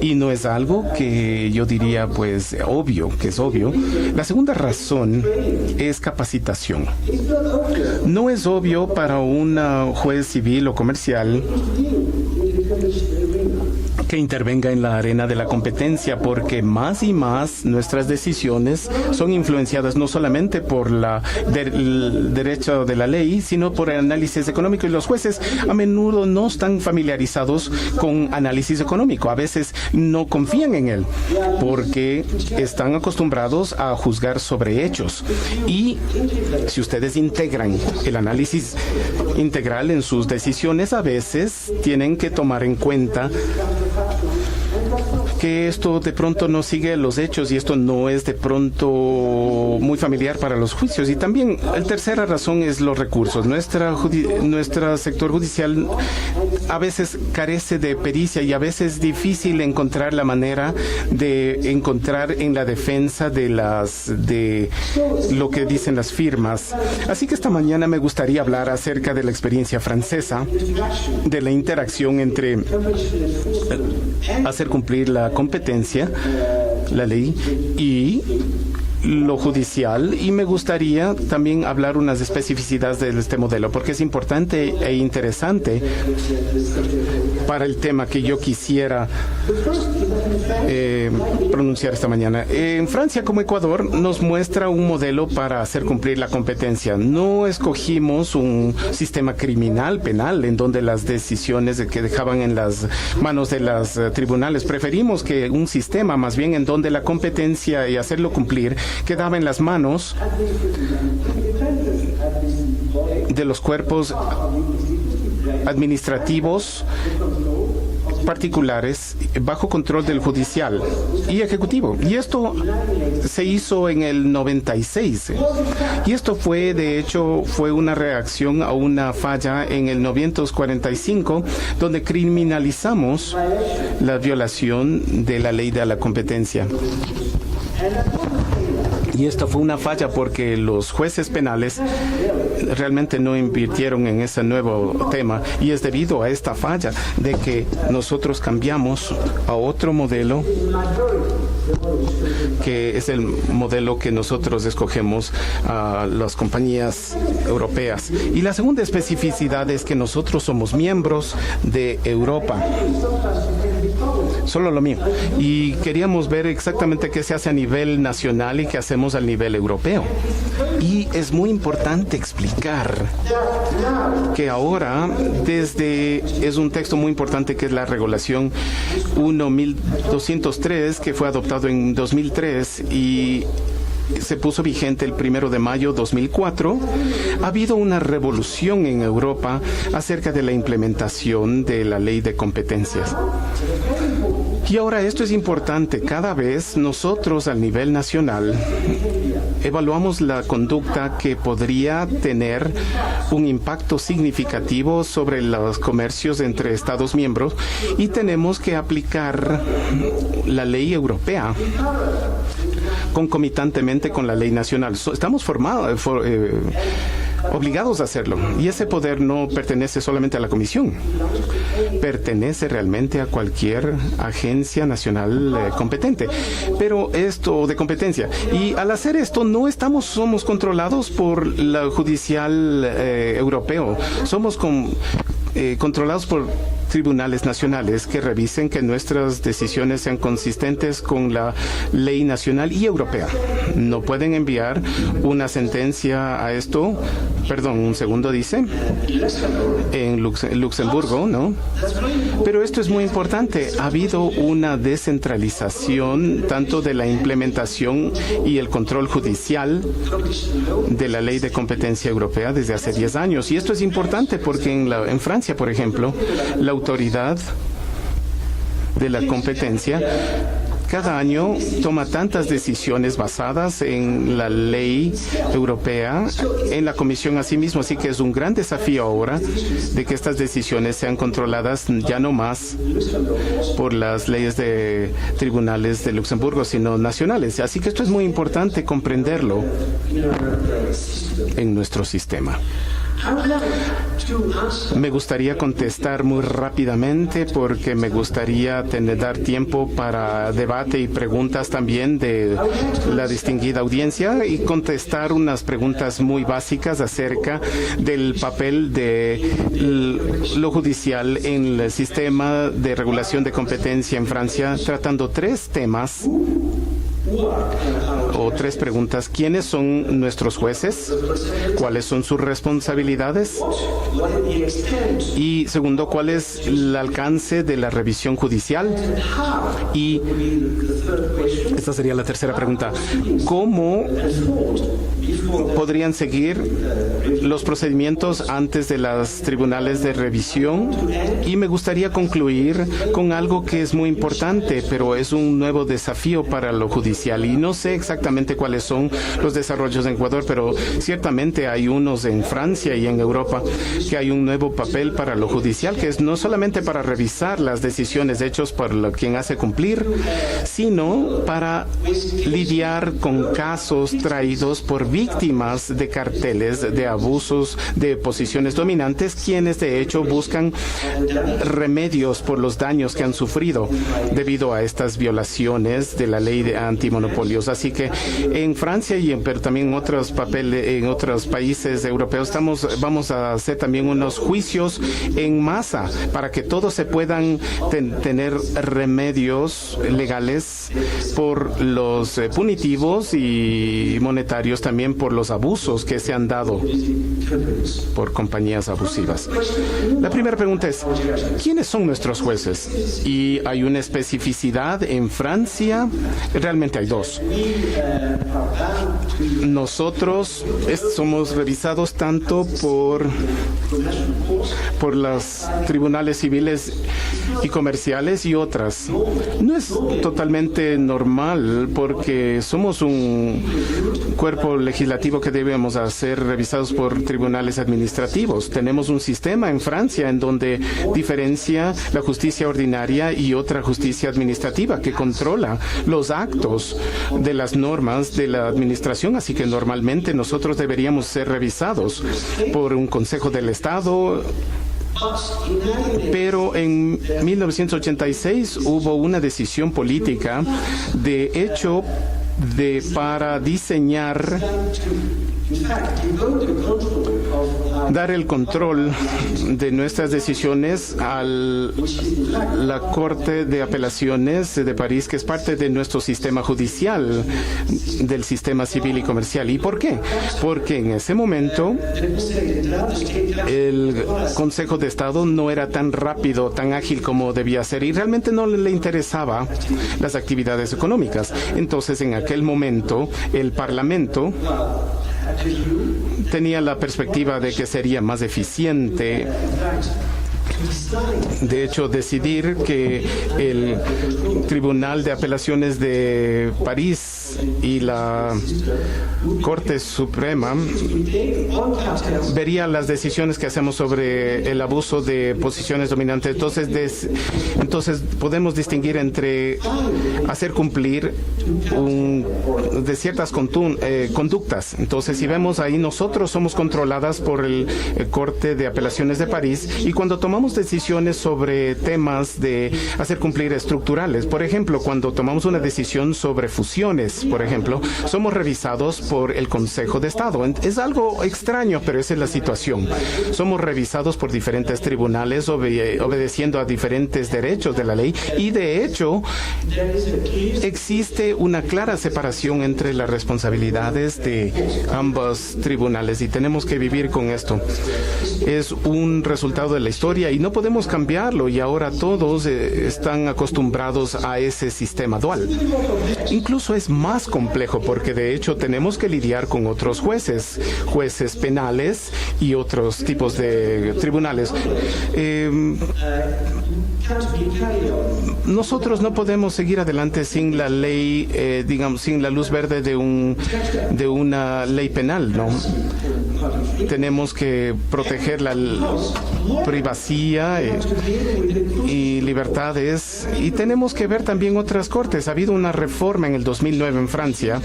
y no es algo que yo diría pues obvio, que es obvio. La segunda razón es capacitación. No es obvio para un juez civil o comercial que intervenga en la arena de la competencia, porque más y más nuestras decisiones son influenciadas no solamente por el derecho de la ley, sino por el análisis económico, y los jueces a menudo no están familiarizados con análisis económico, a veces no confían en él porque están acostumbrados a juzgar sobre hechos. Y si ustedes integran el análisis integral en sus decisiones, a veces tienen que tomar en cuenta que esto de pronto no sigue los hechos, y esto no es de pronto muy familiar para los juicios. Y también la tercera razón es los recursos. Nuestro sector judicial a veces carece de pericia, y a veces es difícil encontrar la manera de encontrar en la defensa de lo que dicen las firmas. Así que esta mañana me gustaría hablar acerca de la experiencia francesa, de la interacción entre hacer cumplir la competencia, la ley, y lo judicial, y me gustaría también hablar unas especificidades de este modelo, porque es importante e interesante para el tema que yo quisiera pronunciar esta mañana. En Francia, como Ecuador, nos muestra un modelo para hacer cumplir la competencia. No escogimos un sistema criminal, penal, en donde las decisiones que dejaban en las manos de los tribunales. Preferimos que un sistema más bien en donde la competencia y hacerlo cumplir quedaba en las manos de los cuerpos administrativos particulares bajo control del judicial y ejecutivo. Y esto se hizo en el 96. Y esto fue, de hecho, una reacción a una falla en el 945, donde criminalizamos la violación de la ley de la competencia. Y esta fue una falla porque los jueces penales realmente no invirtieron en ese nuevo tema, y es debido a esta falla de que nosotros cambiamos a otro modelo, que es el modelo que nosotros escogemos a las compañías europeas. Y la segunda especificidad es que nosotros somos miembros de Europa. Solo lo mío. Y queríamos ver exactamente qué se hace a nivel nacional y qué hacemos al nivel europeo. Y es muy importante explicar que ahora, es un texto muy importante que es la regulación 1203, que fue adoptado en 2003, y se puso vigente el 1 de mayo de 2004, ha habido una revolución en Europa acerca de la implementación de la ley de competencias. Y ahora esto es importante. Cada vez nosotros a nivel nacional evaluamos la conducta que podría tener un impacto significativo sobre los comercios entre Estados miembros y tenemos que aplicar la ley europea concomitantemente con la ley nacional. Estamos obligados a hacerlo. Y ese poder no pertenece solamente a la Comisión, pertenece realmente a cualquier agencia nacional competente. Pero esto de competencia. Y al hacer esto no somos controlados por la judicial europeo. Somos controlados por tribunales nacionales que revisen que nuestras decisiones sean consistentes con la ley nacional y europea. No pueden enviar una sentencia a esto, perdón, un segundo dice, en Luxemburgo, ¿no? Pero esto es muy importante. Ha habido una descentralización tanto de la implementación y el control judicial de la ley de competencia europea desde hace 10 años. Y esto es importante porque en Francia, por ejemplo, la autoridad de la competencia cada año toma tantas decisiones basadas en la ley europea, en la Comisión asimismo, así que es un gran desafío ahora de que estas decisiones sean controladas ya no más por las leyes de tribunales de Luxemburgo, sino nacionales. Así que esto es muy importante comprenderlo en nuestro sistema. Me gustaría contestar muy rápidamente porque me gustaría dar tiempo para debate y preguntas también de la distinguida audiencia y contestar unas preguntas muy básicas acerca del papel de lo judicial en el sistema de regulación de competencia en Francia, tratando 3 temas o 3 preguntas. ¿Quiénes son nuestros jueces? ¿Cuáles son sus responsabilidades? Y segundo, ¿cuál es el alcance de la revisión judicial? Y esta sería la tercera pregunta. ¿Cómo podrían seguir los procedimientos antes de los tribunales de revisión? Y me gustaría concluir con algo que es muy importante, pero es un nuevo desafío para lo judicial. Y no sé exactamente cuáles son los desarrollos en Ecuador, pero ciertamente hay unos en Francia y en Europa que hay un nuevo papel para lo judicial, que es no solamente para revisar las decisiones hechas por quien hace cumplir, sino para lidiar con casos traídos por víctimas de carteles, de abusos, de posiciones dominantes, quienes de hecho buscan remedios por los daños que han sufrido debido a estas violaciones de la ley de antimonopolios. Así que en Francia pero también en otros países europeos vamos a hacer también unos juicios en masa para que todos se puedan tener remedios legales por los punitivos y monetarios, también por los abusos que se han dado por compañías abusivas. La primera pregunta es, ¿quiénes son nuestros jueces? Y hay una especificidad en Francia, realmente hay 2. Nosotros somos revisados tanto por los tribunales civiles y comerciales y otras. No es totalmente normal porque somos un cuerpo legislativo que debemos ser revisados por tribunales administrativos. Tenemos un sistema en Francia en donde diferencia la justicia ordinaria y otra justicia administrativa que controla los actos de las normas de la administración, así que normalmente nosotros deberíamos ser revisados por un Consejo del Estado. Pero en 1986 hubo una decisión política de hecho para diseñar dar el control de nuestras decisiones a la Corte de Apelaciones de París, que es parte de nuestro sistema judicial, del sistema civil y comercial. ¿Y por qué? Porque en ese momento el Consejo de Estado no era tan rápido, tan ágil como debía ser, y realmente no le interesaba las actividades económicas. Entonces, en aquel momento, el Parlamento tenía la perspectiva de que sería más eficiente, de hecho, decidir que el Tribunal de Apelaciones de París y la Corte Suprema vería las decisiones que hacemos sobre el abuso de posiciones dominantes. Entonces podemos distinguir entre hacer cumplir de ciertas conductas. Entonces, si vemos ahí, nosotros somos controladas por el Corte de Apelaciones de París, y cuando tomamos decisiones sobre temas de hacer cumplir estructurales, por ejemplo, cuando tomamos una decisión sobre fusiones, por ejemplo, somos revisados por el Consejo de Estado. Es algo extraño, pero esa es la situación. Somos revisados por diferentes tribunales obedeciendo a diferentes derechos de la ley, y de hecho existe una clara separación entre las responsabilidades de ambos tribunales, y tenemos que vivir con esto. Es un resultado de la historia y no podemos cambiarlo, y ahora todos están acostumbrados a ese sistema dual. Incluso es más complejo porque de hecho tenemos que lidiar con otros jueces penales y otros tipos de tribunales. Nosotros no podemos seguir adelante sin la ley, sin la luz verde de una ley penal, ¿no? Tenemos que proteger la privacidad y libertades, y tenemos que ver también otras cortes. Ha habido una reforma en el 2009 en Francia,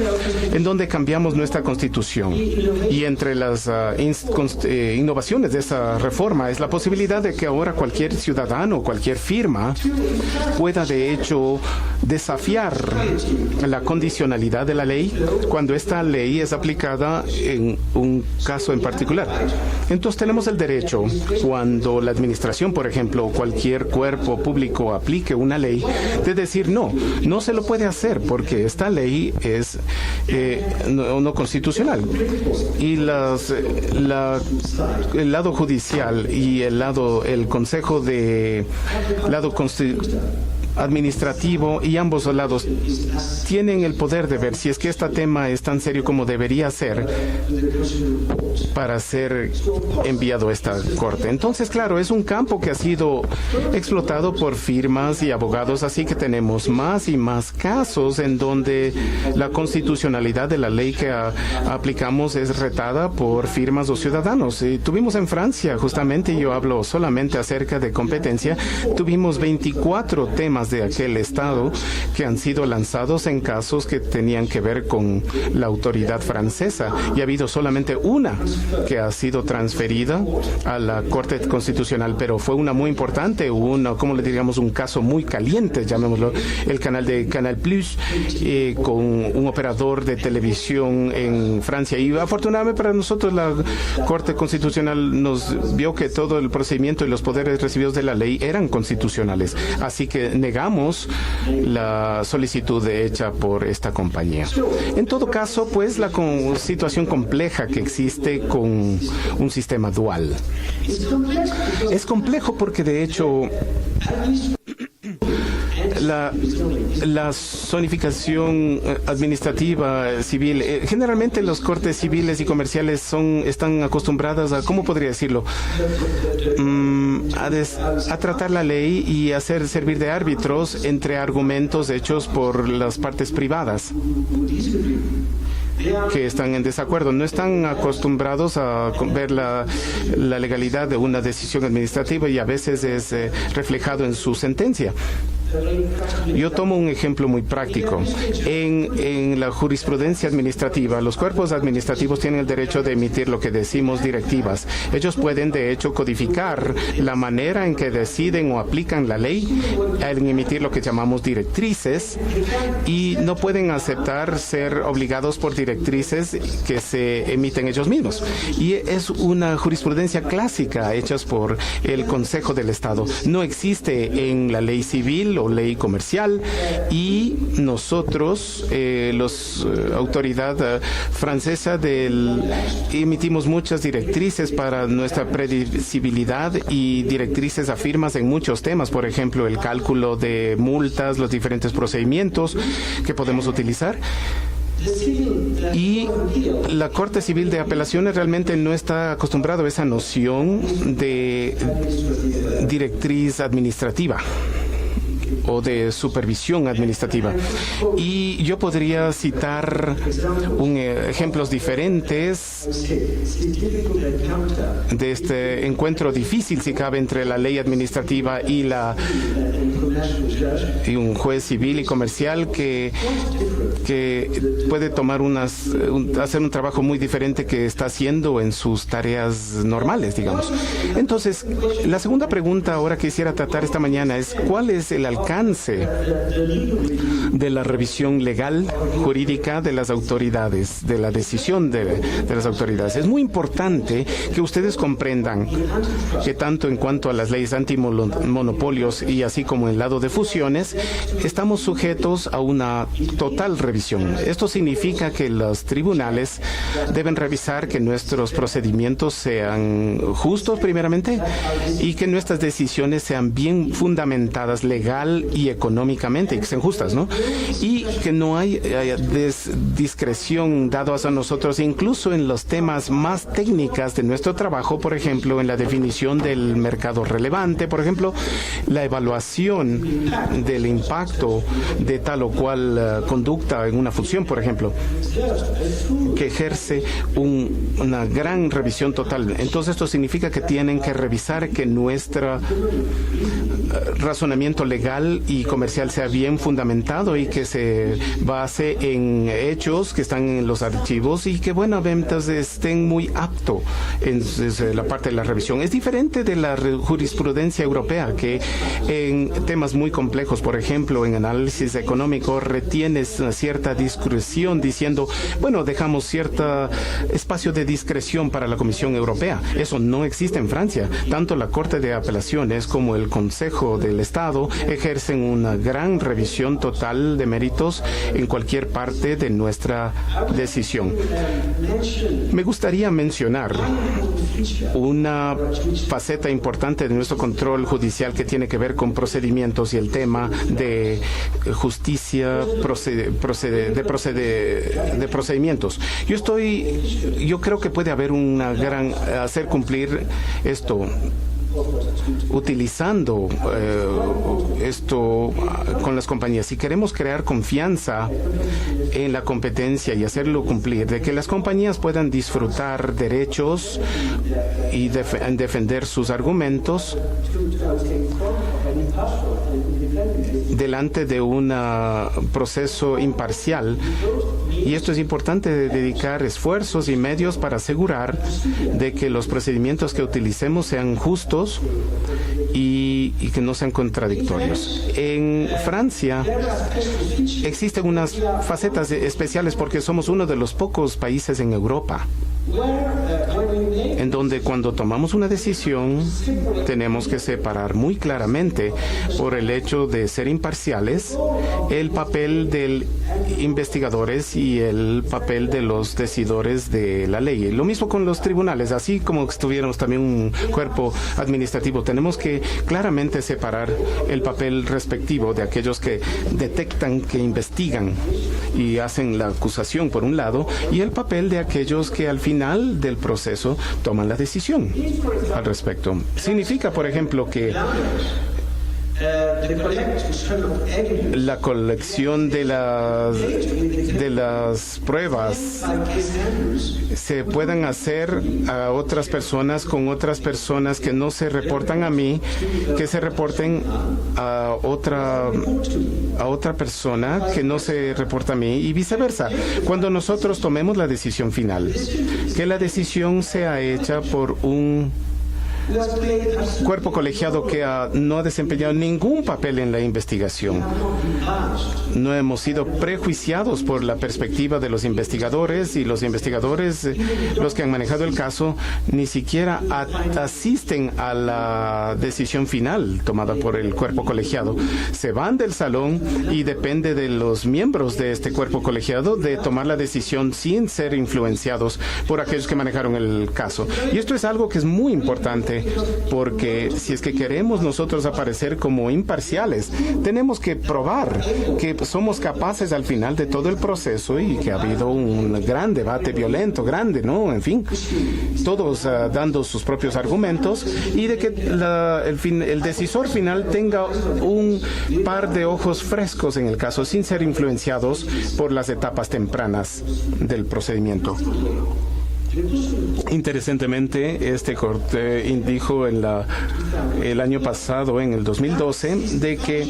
en donde cambiamos nuestra constitución, y entre las innovaciones de esa reforma es la posibilidad de que ahora cualquier ciudadano, cualquier firma pueda de hecho desafiar la condicionalidad de la ley cuando esta ley es aplicada en un caso en particular. Entonces tenemos el derecho, cuando la administración, por ejemplo, o cualquier cuerpo público aplique una ley, de decir no se lo puede hacer porque esta ley es no constitucional. Y el lado judicial y el Consejo de lado administrativo y ambos lados tienen el poder de ver si es que este tema es tan serio como debería ser para ser enviado a esta corte. Entonces, claro, es un campo que ha sido explotado por firmas y abogados, así que tenemos más y más casos en donde la constitucionalidad de la ley que aplicamos es retada por firmas o ciudadanos. Y tuvimos en Francia, justamente, yo hablo solamente acerca de competencia, tuvimos 24 temas de aquel estado que han sido lanzados en casos que tenían que ver con la autoridad francesa, y ha habido solamente una que ha sido transferida a la Corte Constitucional, pero fue una muy importante, como le diríamos, un caso muy caliente, llamémoslo, el canal de Canal Plus, con un operador de televisión en Francia. Y afortunadamente para nosotros la Corte Constitucional nos vio que todo el procedimiento y los poderes recibidos de la ley eran constitucionales, así que negamos la solicitud hecha por esta compañía. En todo caso, pues la situación compleja que existe con un sistema dual. Es complejo porque de hecho la zonificación administrativa civil, generalmente las cortes civiles y comerciales están acostumbradas a, ¿cómo podría decirlo?, a tratar la ley y hacer servir de árbitros entre argumentos hechos por las partes privadas que están en desacuerdo. No están acostumbrados a ver la legalidad de una decisión administrativa, y a veces es reflejado en su sentencia. Yo tomo un ejemplo muy práctico. En la jurisprudencia administrativa, los cuerpos administrativos tienen el derecho de emitir lo que decimos directivas. Ellos pueden, de hecho, codificar la manera en que deciden o aplican la ley en emitir lo que llamamos directrices, y no pueden aceptar ser obligados por directrices que se emiten ellos mismos. Y es una jurisprudencia clásica hecha por el Consejo del Estado. No existe en la ley civil o ley comercial, y nosotros, autoridad francesa, emitimos muchas directrices para nuestra previsibilidad y directrices afirmas en muchos temas, por ejemplo, el cálculo de multas, los diferentes procedimientos que podemos utilizar. Y la Corte Civil de Apelaciones realmente no está acostumbrado a esa noción de directriz administrativa o de supervisión administrativa. Y yo podría citar ejemplos diferentes de este encuentro difícil, si cabe, entre la ley administrativa y un juez civil y comercial que puede tomar hacer un trabajo muy diferente que está haciendo en sus tareas normales, digamos. Entonces, la segunda pregunta ahora que quisiera tratar esta mañana es: ¿cuál es el alcance de la revisión legal, jurídica de las autoridades, de la decisión de las autoridades? Es muy importante que ustedes comprendan que tanto en cuanto a las leyes antimonopolios y así como en el lado de fusiones, estamos sujetos a una total revisión. Esto significa que los tribunales deben revisar que nuestros procedimientos sean justos primeramente y que nuestras decisiones sean bien fundamentadas legal y económicamente, y que sean justas, ¿no? Y que no hay discreción dados a nosotros, incluso en los temas más técnicas de nuestro trabajo, por ejemplo, en la definición del mercado relevante, por ejemplo, la evaluación del impacto de tal o cual conducta en una fusión, por ejemplo, que ejerce una gran revisión total. Entonces, esto significa que tienen que revisar que nuestro razonamiento legal y comercial sea bien fundamentado y que se base en hechos que están en los archivos y que, bueno, entonces estén muy apto en la parte de la revisión. Es diferente de la jurisprudencia europea, que en temas muy complejos, por ejemplo, en análisis económico, retienes una cierta discreción diciendo, bueno, dejamos cierto espacio de discreción para la Comisión Europea. Eso no existe en Francia. Tanto la Corte de Apelaciones como el Consejo del Estado ejercen una gran revisión total de méritos en cualquier parte de nuestra decisión. Me gustaría mencionar una faceta importante de nuestro control judicial que tiene que ver con procedimientos y el tema de justicia de procedimientos. Yo creo que puede haber hacer cumplir esto utilizando esto con las compañías. Si queremos crear confianza en la competencia y hacerlo cumplir, de que las compañías puedan disfrutar derechos y defender sus argumentos delante de un proceso imparcial. Y esto es importante, dedicar esfuerzos y medios para asegurar de que los procedimientos que utilicemos sean justos y que no sean contradictorios. En Francia existen unas facetas especiales porque somos uno de los pocos países en Europa en donde cuando tomamos una decisión tenemos que separar muy claramente, por el hecho de ser imparciales, el papel de investigadores y el papel de los decidores de la ley. Lo mismo con los tribunales, así como estuviéramos también un cuerpo administrativo, tenemos que claramente separar el papel respectivo de aquellos que detectan, que investigan y hacen la acusación por un lado, y el papel de aquellos que al final del proceso toman la decisión al respecto. Significa, por ejemplo, que la colección de las pruebas se puedan hacer a otras personas con otras personas que no se reportan a mí, que se reporten a otra persona que no se reporta a mí y viceversa. Cuando nosotros tomemos la decisión final, que la decisión sea hecha por un cuerpo colegiado que no ha desempeñado ningún papel en la investigación. No hemos sido prejuiciados por la perspectiva de los investigadores, y los investigadores, los que han manejado el caso, ni siquiera asisten a la decisión final tomada por el cuerpo colegiado. Se van del salón y depende de los miembros de este cuerpo colegiado de tomar la decisión sin ser influenciados por aquellos que manejaron el caso. Y esto es algo que es muy importante, porque si es que queremos nosotros aparecer como imparciales, tenemos que probar que somos capaces al final de todo el proceso, y que ha habido un gran debate violento, grande, ¿no? En fin, todos dando sus propios argumentos, y de que el decisor final tenga un par de ojos frescos en el caso, sin ser influenciados por las etapas tempranas del procedimiento. Interesantemente, este corte dijo el año pasado, en el 2012, de que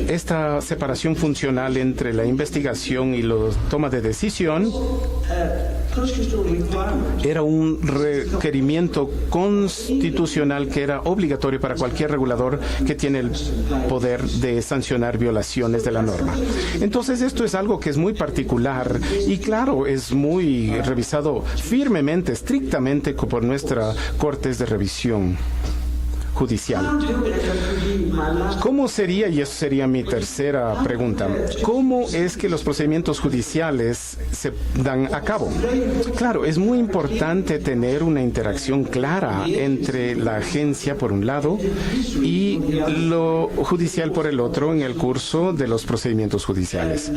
esta separación funcional entre la investigación y la toma de decisión era un requerimiento constitucional que era obligatorio para cualquier regulador que tiene el poder de sancionar violaciones de la norma. Entonces, esto es algo que es muy particular y, claro, es muy revisado firmemente, estrictamente por nuestra Cortes de Revisión Judicial. ¿Cómo sería, y eso sería mi tercera pregunta, cómo es que los procedimientos judiciales se dan a cabo? Claro, es muy importante tener una interacción clara entre la agencia por un lado y lo judicial por el otro en el curso de los procedimientos judiciales.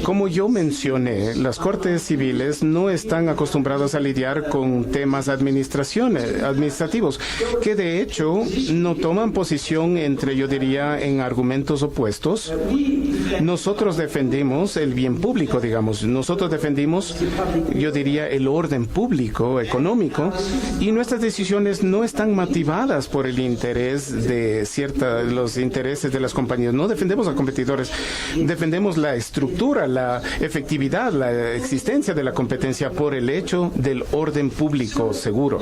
Como yo mencioné, las cortes civiles no están acostumbradas a lidiar con temas administrativos, que de hecho no toman posición entre, yo diría, en argumentos opuestos. Nosotros defendemos el bien público, digamos. Nosotros defendimos, yo diría, el orden público, económico, y nuestras decisiones no están motivadas por el interés de los intereses de las compañías. No defendemos a competidores, defendemos la estructura, la efectividad, la existencia de la competencia por el hecho del orden público seguro.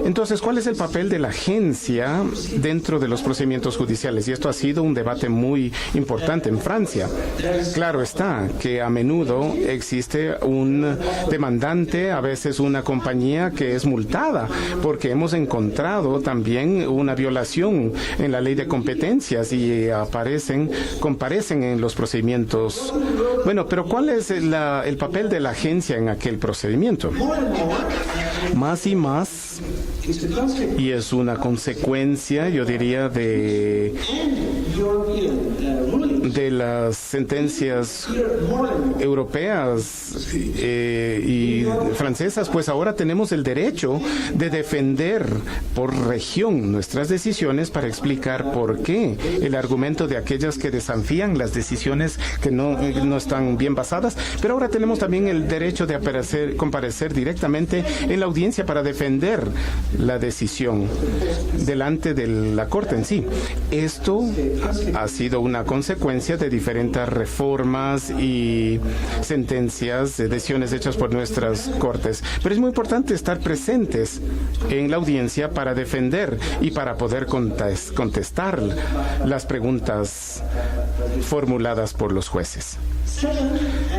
Entonces, ¿cuál es el papel de la agencia dentro de los procedimientos judiciales? Y esto ha sido un debate muy importante en Francia. Claro está que a menudo existe un demandante, a veces una compañía que es multada, porque hemos encontrado también una violación en la ley de competencias y comparecen en los procedimientos. Bueno, pero ¿cuál es el papel de la agencia en aquel procedimiento? Más y más, y es una consecuencia, yo diría, de las sentencias europeas y francesas, pues ahora tenemos el derecho de defender por región nuestras decisiones para explicar por qué el argumento de aquellas que desafían las decisiones que no están bien basadas, pero ahora tenemos también el derecho de comparecer directamente en la audiencia para defender la decisión delante de la Corte en sí. Esto ha sido una consecuencia de diferentes reformas y sentencias, decisiones hechas por nuestras Cortes. Pero es muy importante estar presentes en la audiencia para defender y para poder contestar las preguntas formuladas por los jueces.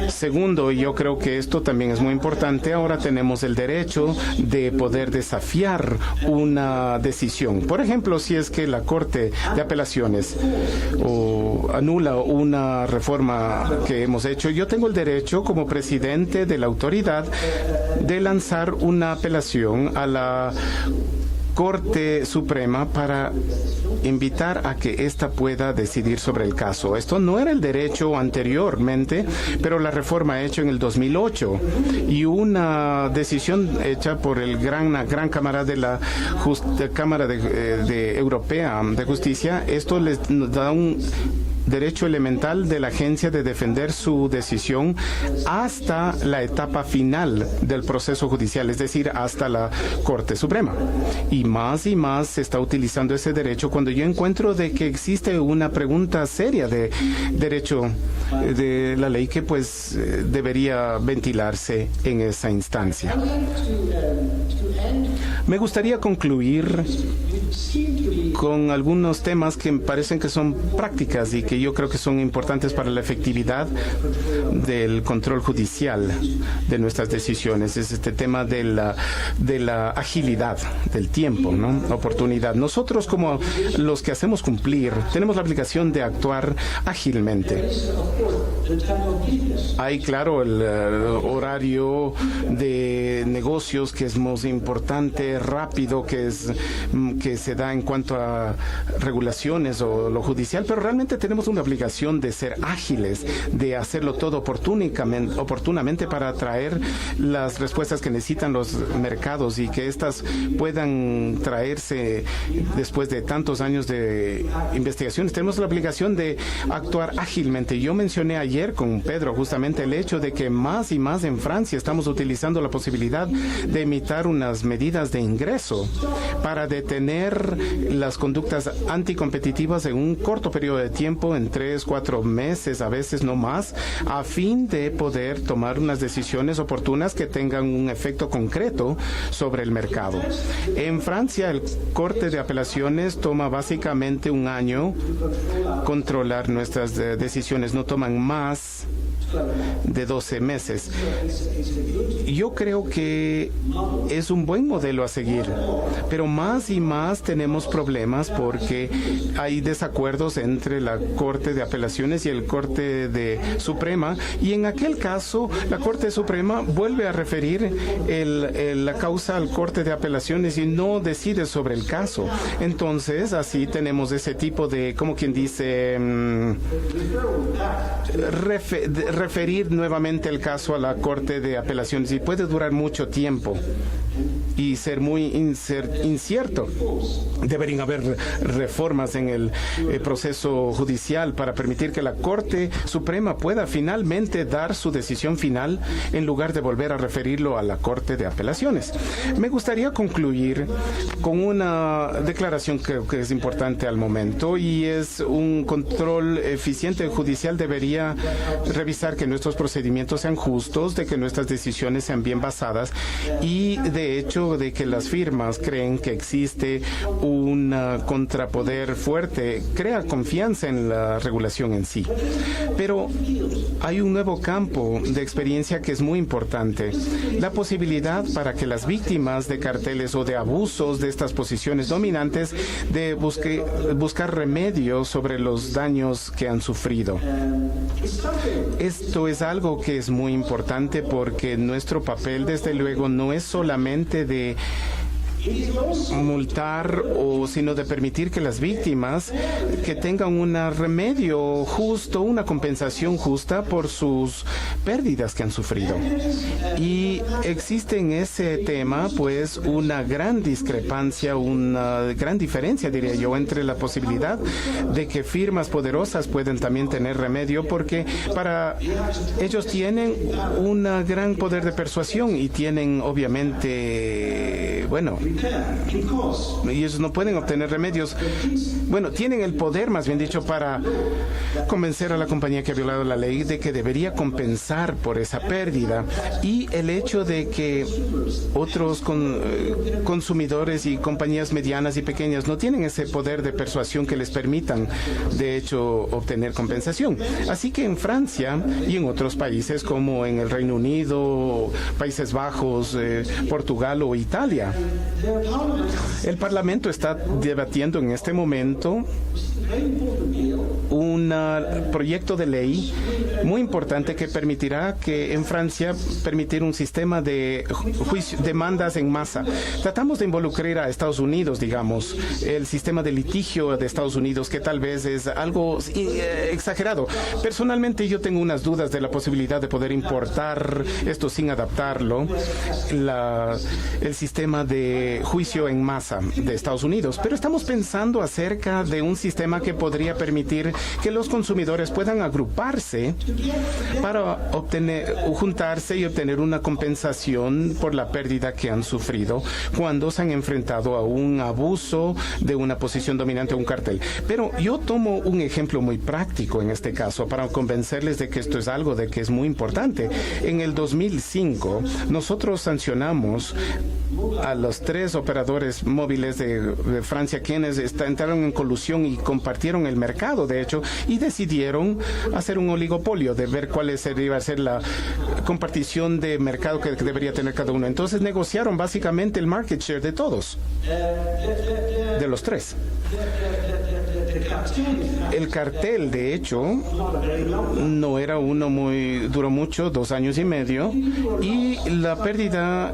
Segundo, y yo creo que esto también es muy importante, ahora tenemos el derecho de poder desafiar una decisión. Por ejemplo, si es que la Corte de Apelaciones anula una reforma que hemos hecho, yo tengo el derecho como presidente de la autoridad de lanzar una apelación a la Corte Suprema para invitar a que ésta pueda decidir sobre el caso. Esto no era el derecho anteriormente, pero la reforma hecha en el 2008 y una decisión hecha por el gran cámara de la Cámara de Europea de Justicia. Esto les da un derecho elemental de la agencia de defender su decisión hasta la etapa final del proceso judicial, es decir, hasta la Corte Suprema. Y más se está utilizando ese derecho cuando yo encuentro de que existe una pregunta seria de derecho de la ley que pues debería ventilarse en esa instancia. Me gustaría concluir con algunos temas que me parecen que son prácticas y que yo creo que son importantes para la efectividad del control judicial de nuestras decisiones. Es este tema de la agilidad, del tiempo, ¿no? Oportunidad. Nosotros, como los que hacemos cumplir, tenemos la obligación de actuar ágilmente. Hay, claro, el horario de negocios que es muy importante, rápido, que se da en cuanto a regulaciones o lo judicial, pero realmente tenemos una obligación de ser ágiles, de hacerlo todo oportunamente para traer las respuestas que necesitan los mercados y que éstas puedan traerse después de tantos años de investigaciones. Tenemos la obligación de actuar ágilmente. Yo mencioné ayer con Pedro justamente el hecho de que más y más en Francia estamos utilizando la posibilidad de emitir unas medidas de ingreso para detener las conductas anticompetitivas en un corto periodo de tiempo, en 3, 4 meses, a veces no más, a fin de poder tomar unas decisiones oportunas que tengan un efecto concreto sobre el mercado. En Francia, el Corte de Apelaciones toma básicamente un año controlar nuestras decisiones, no toman más de 12 meses. Yo creo que es un buen modelo a seguir, pero más y más tenemos problemas porque hay desacuerdos entre la Corte de Apelaciones y el Corte de Suprema, y en aquel caso la Corte Suprema vuelve a referir la causa al Corte de Apelaciones y no decide sobre el caso. Entonces así tenemos ese tipo de, como quien dice, referir nuevamente el caso a la Corte de Apelaciones, y puede durar mucho tiempo y ser muy incierto. Deberían haber reformas en el proceso judicial para permitir que la Corte Suprema pueda finalmente dar su decisión final en lugar de volver a referirlo a la Corte de Apelaciones. Me gustaría concluir con una declaración que creo que es importante al momento, y es un control eficiente judicial debería revisar que nuestros procedimientos sean justos, de que nuestras decisiones sean bien basadas y de hecho de que las firmas creen que existe un contrapoder fuerte, crea confianza en la regulación en sí. Pero hay un nuevo campo de experiencia que es muy importante, la posibilidad para que las víctimas de carteles o de abusos de estas posiciones dominantes de buscar remedios sobre los daños que han sufrido. Esto es algo que es muy importante porque nuestro papel, desde luego, no es solamente de multar sino de permitir que las víctimas que tengan un remedio justo, una compensación justa por sus pérdidas que han sufrido. Y existe en ese tema pues una gran discrepancia, una gran diferencia, diría yo, entre la posibilidad de que firmas poderosas pueden también tener remedio, porque para ellos tienen un gran poder de persuasión y tienen obviamente, bueno, y ellos no pueden obtener remedios. Bueno, tienen el poder, más bien dicho, para convencer a la compañía que ha violado la ley de que debería compensar por esa pérdida, y el hecho de que otros consumidores y compañías medianas y pequeñas no tienen ese poder de persuasión que les permitan, de hecho, obtener compensación. Así que en Francia y en otros países como en el Reino Unido, Países Bajos, Portugal o Italia, el Parlamento está debatiendo en este momento un un proyecto de ley muy importante que permitirá que en Francia permitir un sistema de demandas en masa. Tratamos de involucrar a Estados Unidos, digamos, el sistema de litigio de Estados Unidos, que tal vez es algo exagerado. Personalmente yo tengo unas dudas de la posibilidad de poder importar esto sin adaptarlo, el sistema de juicio en masa de Estados Unidos, pero estamos pensando acerca de un sistema que podría permitir que los consumidores puedan agruparse para juntarse y obtener una compensación por la pérdida que han sufrido cuando se han enfrentado a un abuso de una posición dominante o un cartel. Pero yo tomo un ejemplo muy práctico en este caso para convencerles de que esto es algo de que es muy importante. En el 2005 nosotros sancionamos a los 3 operadores móviles de Francia, quienes entraron en colusión y compartieron el mercado, de hecho, y decidieron hacer un oligopolio de ver cuál iba a ser la compartición de mercado que debería tener cada uno. Entonces negociaron básicamente el market share de todos, de los 3. El cartel, de hecho, no era uno duró mucho, 2 años y medio, y la pérdida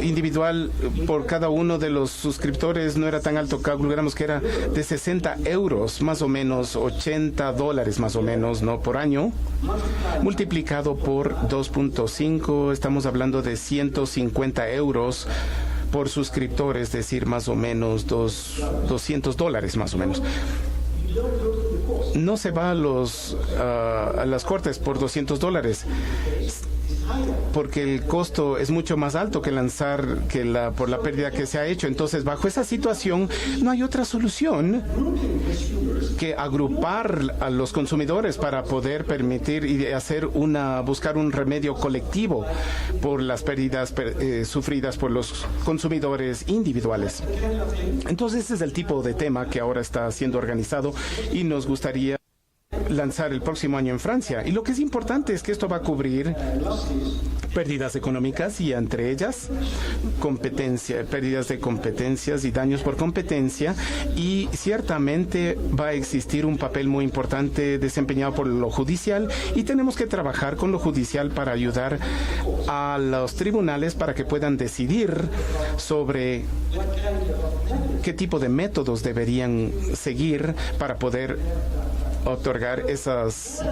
individual por cada uno de los suscriptores no era tan alto, calculamos que era de 60 euros, más o menos $80 más o menos, ¿no?, por año, multiplicado por 2.5, estamos hablando de 150 euros por suscriptor, es decir, más o menos $200 más o menos. No se va a las cortes por $200, porque el costo es mucho más alto que lanzar por la pérdida que se ha hecho. Entonces, bajo esa situación, no hay otra solución que agrupar a los consumidores para poder permitir y buscar un remedio colectivo por las pérdidas sufridas por los consumidores individuales. Entonces, ese es el tipo de tema que ahora está siendo organizado y nos gustaría lanzar el próximo año en Francia. Y lo que es importante es que esto va a cubrir pérdidas económicas y entre ellas pérdidas de competencias y daños por competencia, y ciertamente va a existir un papel muy importante desempeñado por lo judicial, y tenemos que trabajar con lo judicial para ayudar a los tribunales para que puedan decidir sobre qué tipo de métodos deberían seguir para poder otorgar esos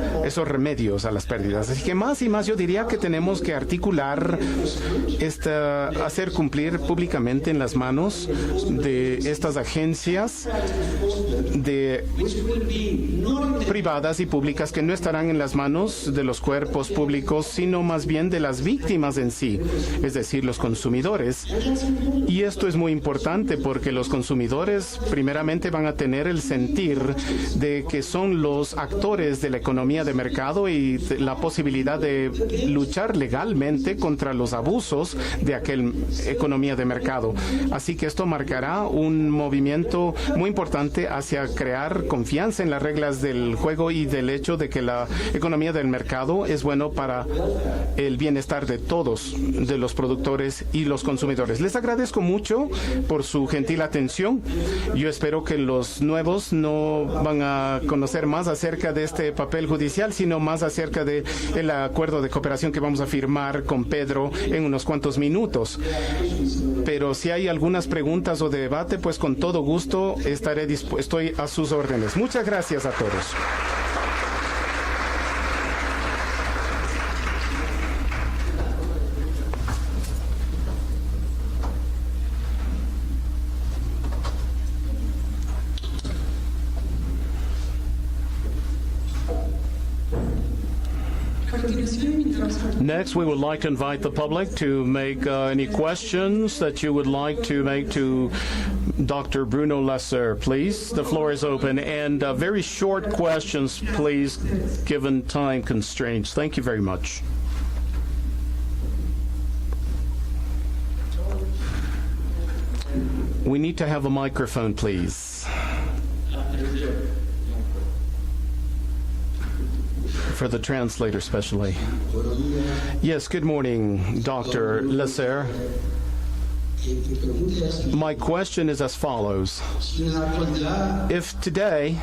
remedios a las pérdidas. Así que más y más yo diría que tenemos que articular hacer cumplir públicamente en las manos de estas agencias privadas y públicas, que no estarán en las manos de los cuerpos públicos, sino más bien de las víctimas en sí, es decir, los consumidores. Y esto es muy importante porque los consumidores primeramente van a tener el sentir de que son los actores de la economía de mercado y la posibilidad de luchar legalmente contra los abusos de aquella economía de mercado. Así que esto marcará un movimiento muy importante hacia crear confianza en las reglas del juego y del hecho de que la economía del mercado es bueno para el bienestar de todos, de los productores y los consumidores. Les agradezco mucho por su gentil atención. Yo espero que los nuevos no van a conocer más acerca de este papel judicial, sino más acerca de el acuerdo de cooperación que vamos a firmar con Pedro en unos cuantos minutos. Pero si hay algunas preguntas o debate, pues con todo gusto estoy a sus órdenes. Muchas gracias a todos. Next, we would like to invite the public to make any questions that you would like to make to Dr. Bruno Lasser, please. The floor is open. And very short questions, please, given time constraints. Thank you very much. We need to have a microphone, please. For the translator, especially. Yes, good morning, Dr. Lasser. My question is as follows. If today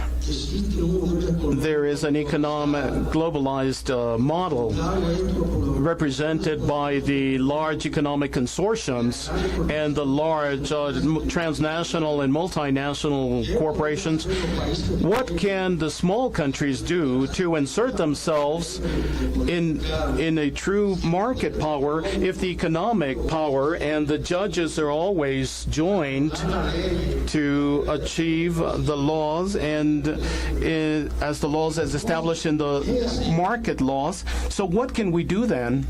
there is an economic globalized model represented by the large economic consortiums and the large transnational and multinational corporations, what can the small countries do to insert themselves in a true market power if the economic power and the judges are always joined to achieve the laws and as the laws as established in the market laws? So what can we do then?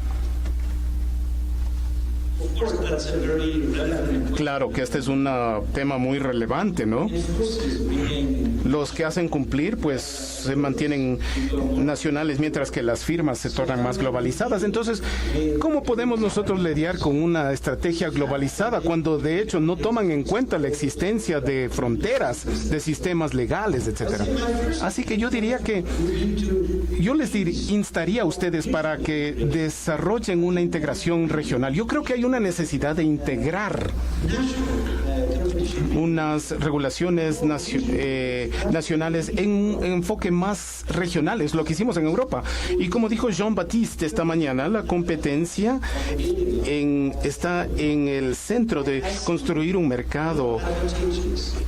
Claro que este es un tema muy relevante, ¿no? Los que hacen cumplir, pues, se mantienen nacionales, mientras que las firmas se tornan más globalizadas. Entonces, ¿cómo podemos nosotros lidiar con una estrategia globalizada cuando, de hecho, no toman en cuenta la existencia de fronteras, de sistemas legales, etcétera? Así que yo diría que yo les instaría a ustedes para que desarrollen una integración regional. Yo creo que hay una necesidad de integrar unas regulaciones nacionales en un enfoque más regional. Es lo que hicimos en Europa. Y como dijo Jean-Baptiste esta mañana, la competencia está en el centro de construir un mercado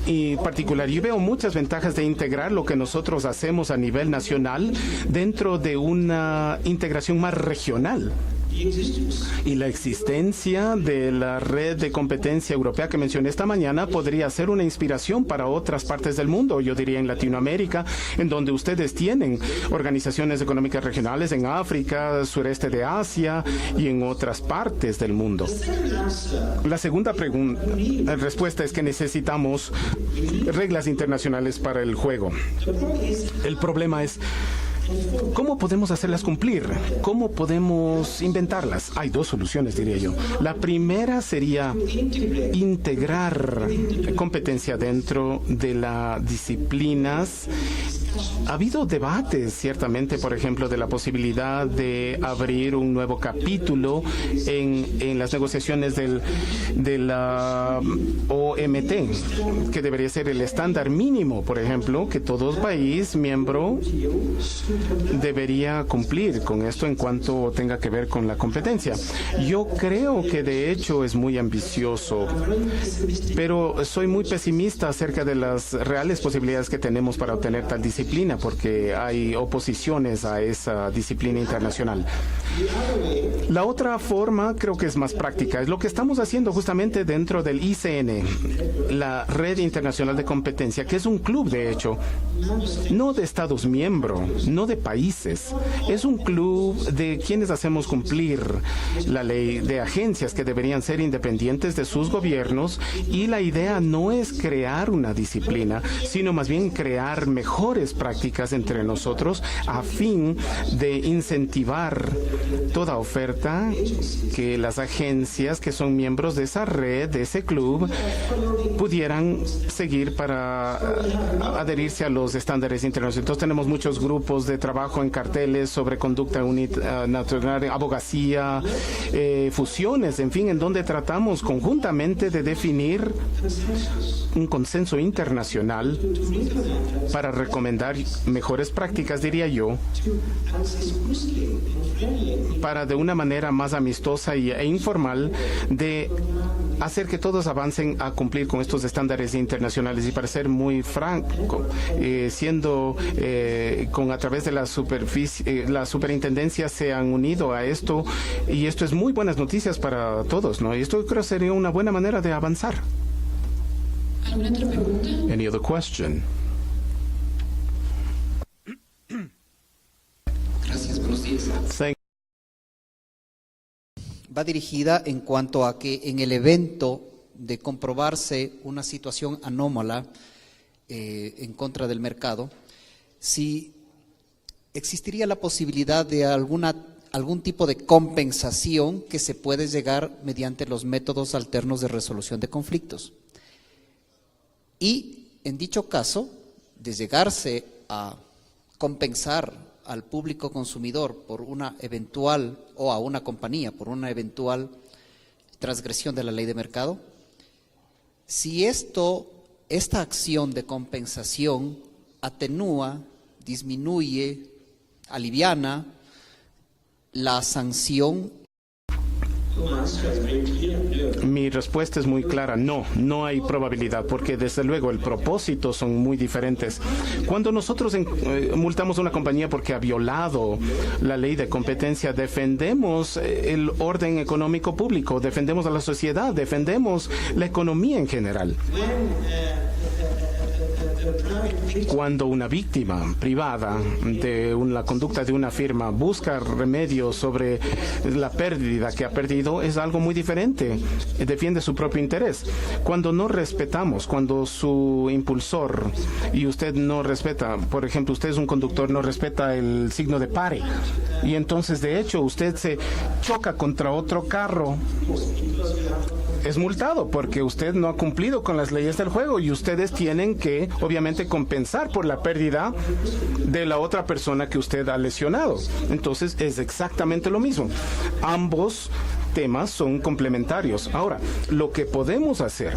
y particular. Yo veo muchas ventajas de integrar lo que nosotros hacemos a nivel nacional dentro de una integración más regional. Y la existencia de la red de competencia europea que mencioné esta mañana podría ser una inspiración para otras partes del mundo, yo diría en Latinoamérica, en donde ustedes tienen organizaciones económicas regionales en África, sureste de Asia y en otras partes del mundo. La segunda respuesta es que necesitamos reglas internacionales para el juego. El problema es ¿cómo podemos hacerlas cumplir? ¿Cómo podemos inventarlas? Hay dos soluciones, diría yo. La primera sería integrar competencia dentro de las disciplinas. Ha habido debates, ciertamente, por ejemplo, de la posibilidad de abrir un nuevo capítulo en las negociaciones de la OMT, que debería ser el estándar mínimo, por ejemplo, que todo país miembro debería cumplir con esto en cuanto tenga que ver con la competencia. Yo creo que de hecho es muy ambicioso, pero soy muy pesimista acerca de las reales posibilidades que tenemos para obtener tal disciplina, porque hay oposiciones a esa disciplina internacional. La otra forma creo que es más práctica, es lo que estamos haciendo justamente dentro del ICN, la Red Internacional de Competencia, que es un club, de hecho, no de Estados miembros, no de países. Es un club de quienes hacemos cumplir la ley, de agencias que deberían ser independientes de sus gobiernos, y la idea no es crear una disciplina, sino más bien crear mejores prácticas entre nosotros a fin de incentivar toda oferta que las agencias que son miembros de esa red, de ese club, pudieran seguir para adherirse a los estándares internacionales. Entonces tenemos muchos grupos de trabajo en carteles sobre conducta nacional, abogacía, fusiones, en fin, en donde tratamos conjuntamente de definir un consenso internacional para recomendar mejores prácticas, diría yo, para de una manera más amistosa e informal de hacer que todos avancen a cumplir con estos estándares internacionales. Y para ser muy franco, a través de la superintendencia se han unido a esto, y esto es muy buenas noticias para todos, ¿no? Y esto creo sería una buena manera de avanzar. ¿Alguna otra pregunta? Any other question? Gracias, buenos días. Va dirigida en cuanto a que en el evento de comprobarse una situación anómala en contra del mercado, si existiría la posibilidad de algún tipo de compensación que se puede llegar mediante los métodos alternos de resolución de conflictos. Y en dicho caso, de llegarse a compensar al público consumidor por una eventual, o a una compañía por una eventual transgresión de la ley de mercado, si esta acción de compensación atenúa, disminuye, aliviana la sanción. Mi respuesta es muy clara, no hay probabilidad, porque desde luego el propósito son muy diferentes. Cuando nosotros multamos a una compañía porque ha violado la ley de competencia, defendemos el orden económico público, defendemos a la sociedad, defendemos la economía en general. Cuando una víctima privada de la conducta de una firma busca remedios sobre la pérdida que ha perdido, es algo muy diferente. Defiende su propio interés. Cuando no respetamos, cuando su impulsor y usted no respeta, por ejemplo, usted es un conductor, no respeta el signo de pare, y entonces de hecho usted se choca contra otro carro, es multado porque usted no ha cumplido con las leyes del juego y ustedes tienen que, obviamente, compensar por la pérdida de la otra persona que usted ha lesionado. Entonces, es exactamente lo mismo. Ambos temas son complementarios. Ahora, lo que podemos hacer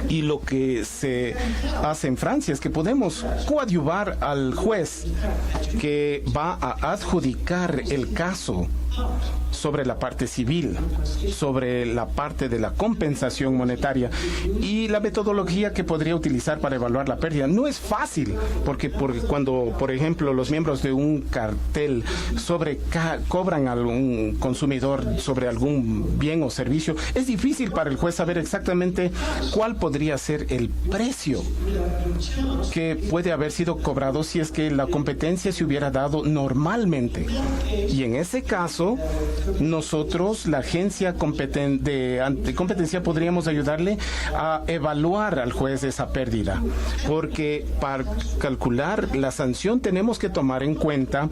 y lo que se hace en Francia es que podemos coadyuvar al juez que va a adjudicar el caso sobre la parte civil, sobre la parte de la compensación monetaria y la metodología que podría utilizar para evaluar la pérdida. No es fácil, porque cuando, por ejemplo, los miembros de un cartel cobran a algún consumidor sobre algún bien o servicio, es difícil para el juez saber exactamente cuál podría ser el precio que puede haber sido cobrado si es que la competencia se hubiera dado normalmente. Y en ese caso, nosotros, la agencia de competencia, podríamos ayudarle a evaluar al juez esa pérdida, porque para calcular la sanción tenemos que tomar en cuenta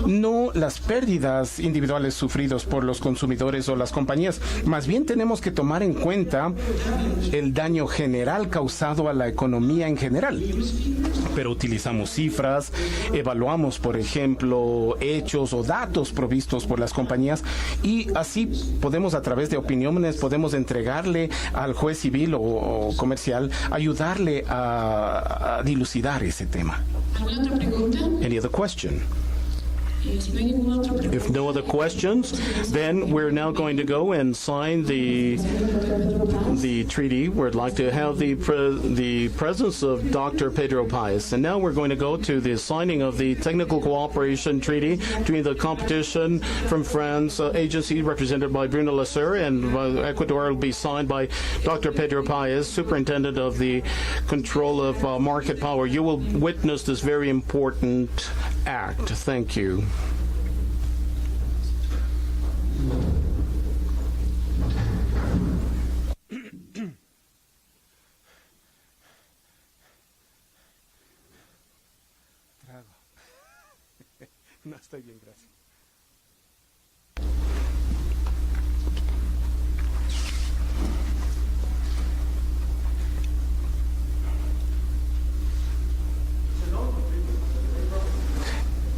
no las pérdidas individuales sufridas por los consumidores o las compañías, más bien tenemos que tomar en cuenta el daño general causado a la economía en general. Pero utilizamos cifras, evaluamos, por ejemplo, hechos o datos provistos por las compañías y así podemos, a través de opiniones, podemos entregarle al juez civil o comercial, ayudarle a dilucidar ese tema. ¿Alguna otra pregunta? Any other question? Si no hay ninguna otra pregunta. If no other questions, then we're now going to go and sign the treaty. We'd like to have the presence of Dr. Pedro Paez. And now we're going to go to the signing of the Technical Cooperation Treaty between the Competition from France Agency, represented by Bruno Lasser, and Ecuador will be signed by Dr. Pedro Paez, Superintendent of the Control of Market Power. You will witness this very important act. Thank you. No, estoy bien, gracias.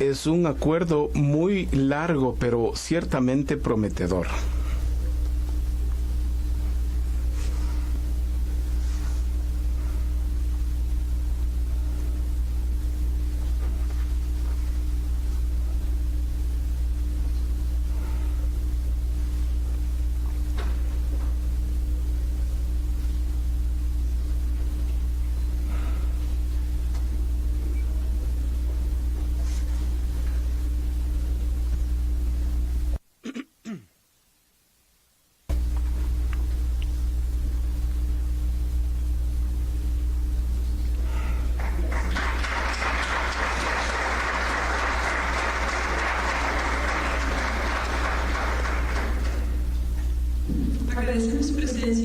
Es un acuerdo muy largo, pero ciertamente prometedor.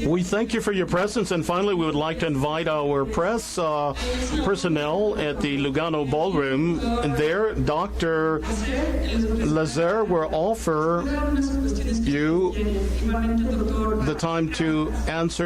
We thank you for your presence, and finally we would like to invite our press personnel at the Lugano Ballroom. And there, Dr. Lazare will offer you the time to answer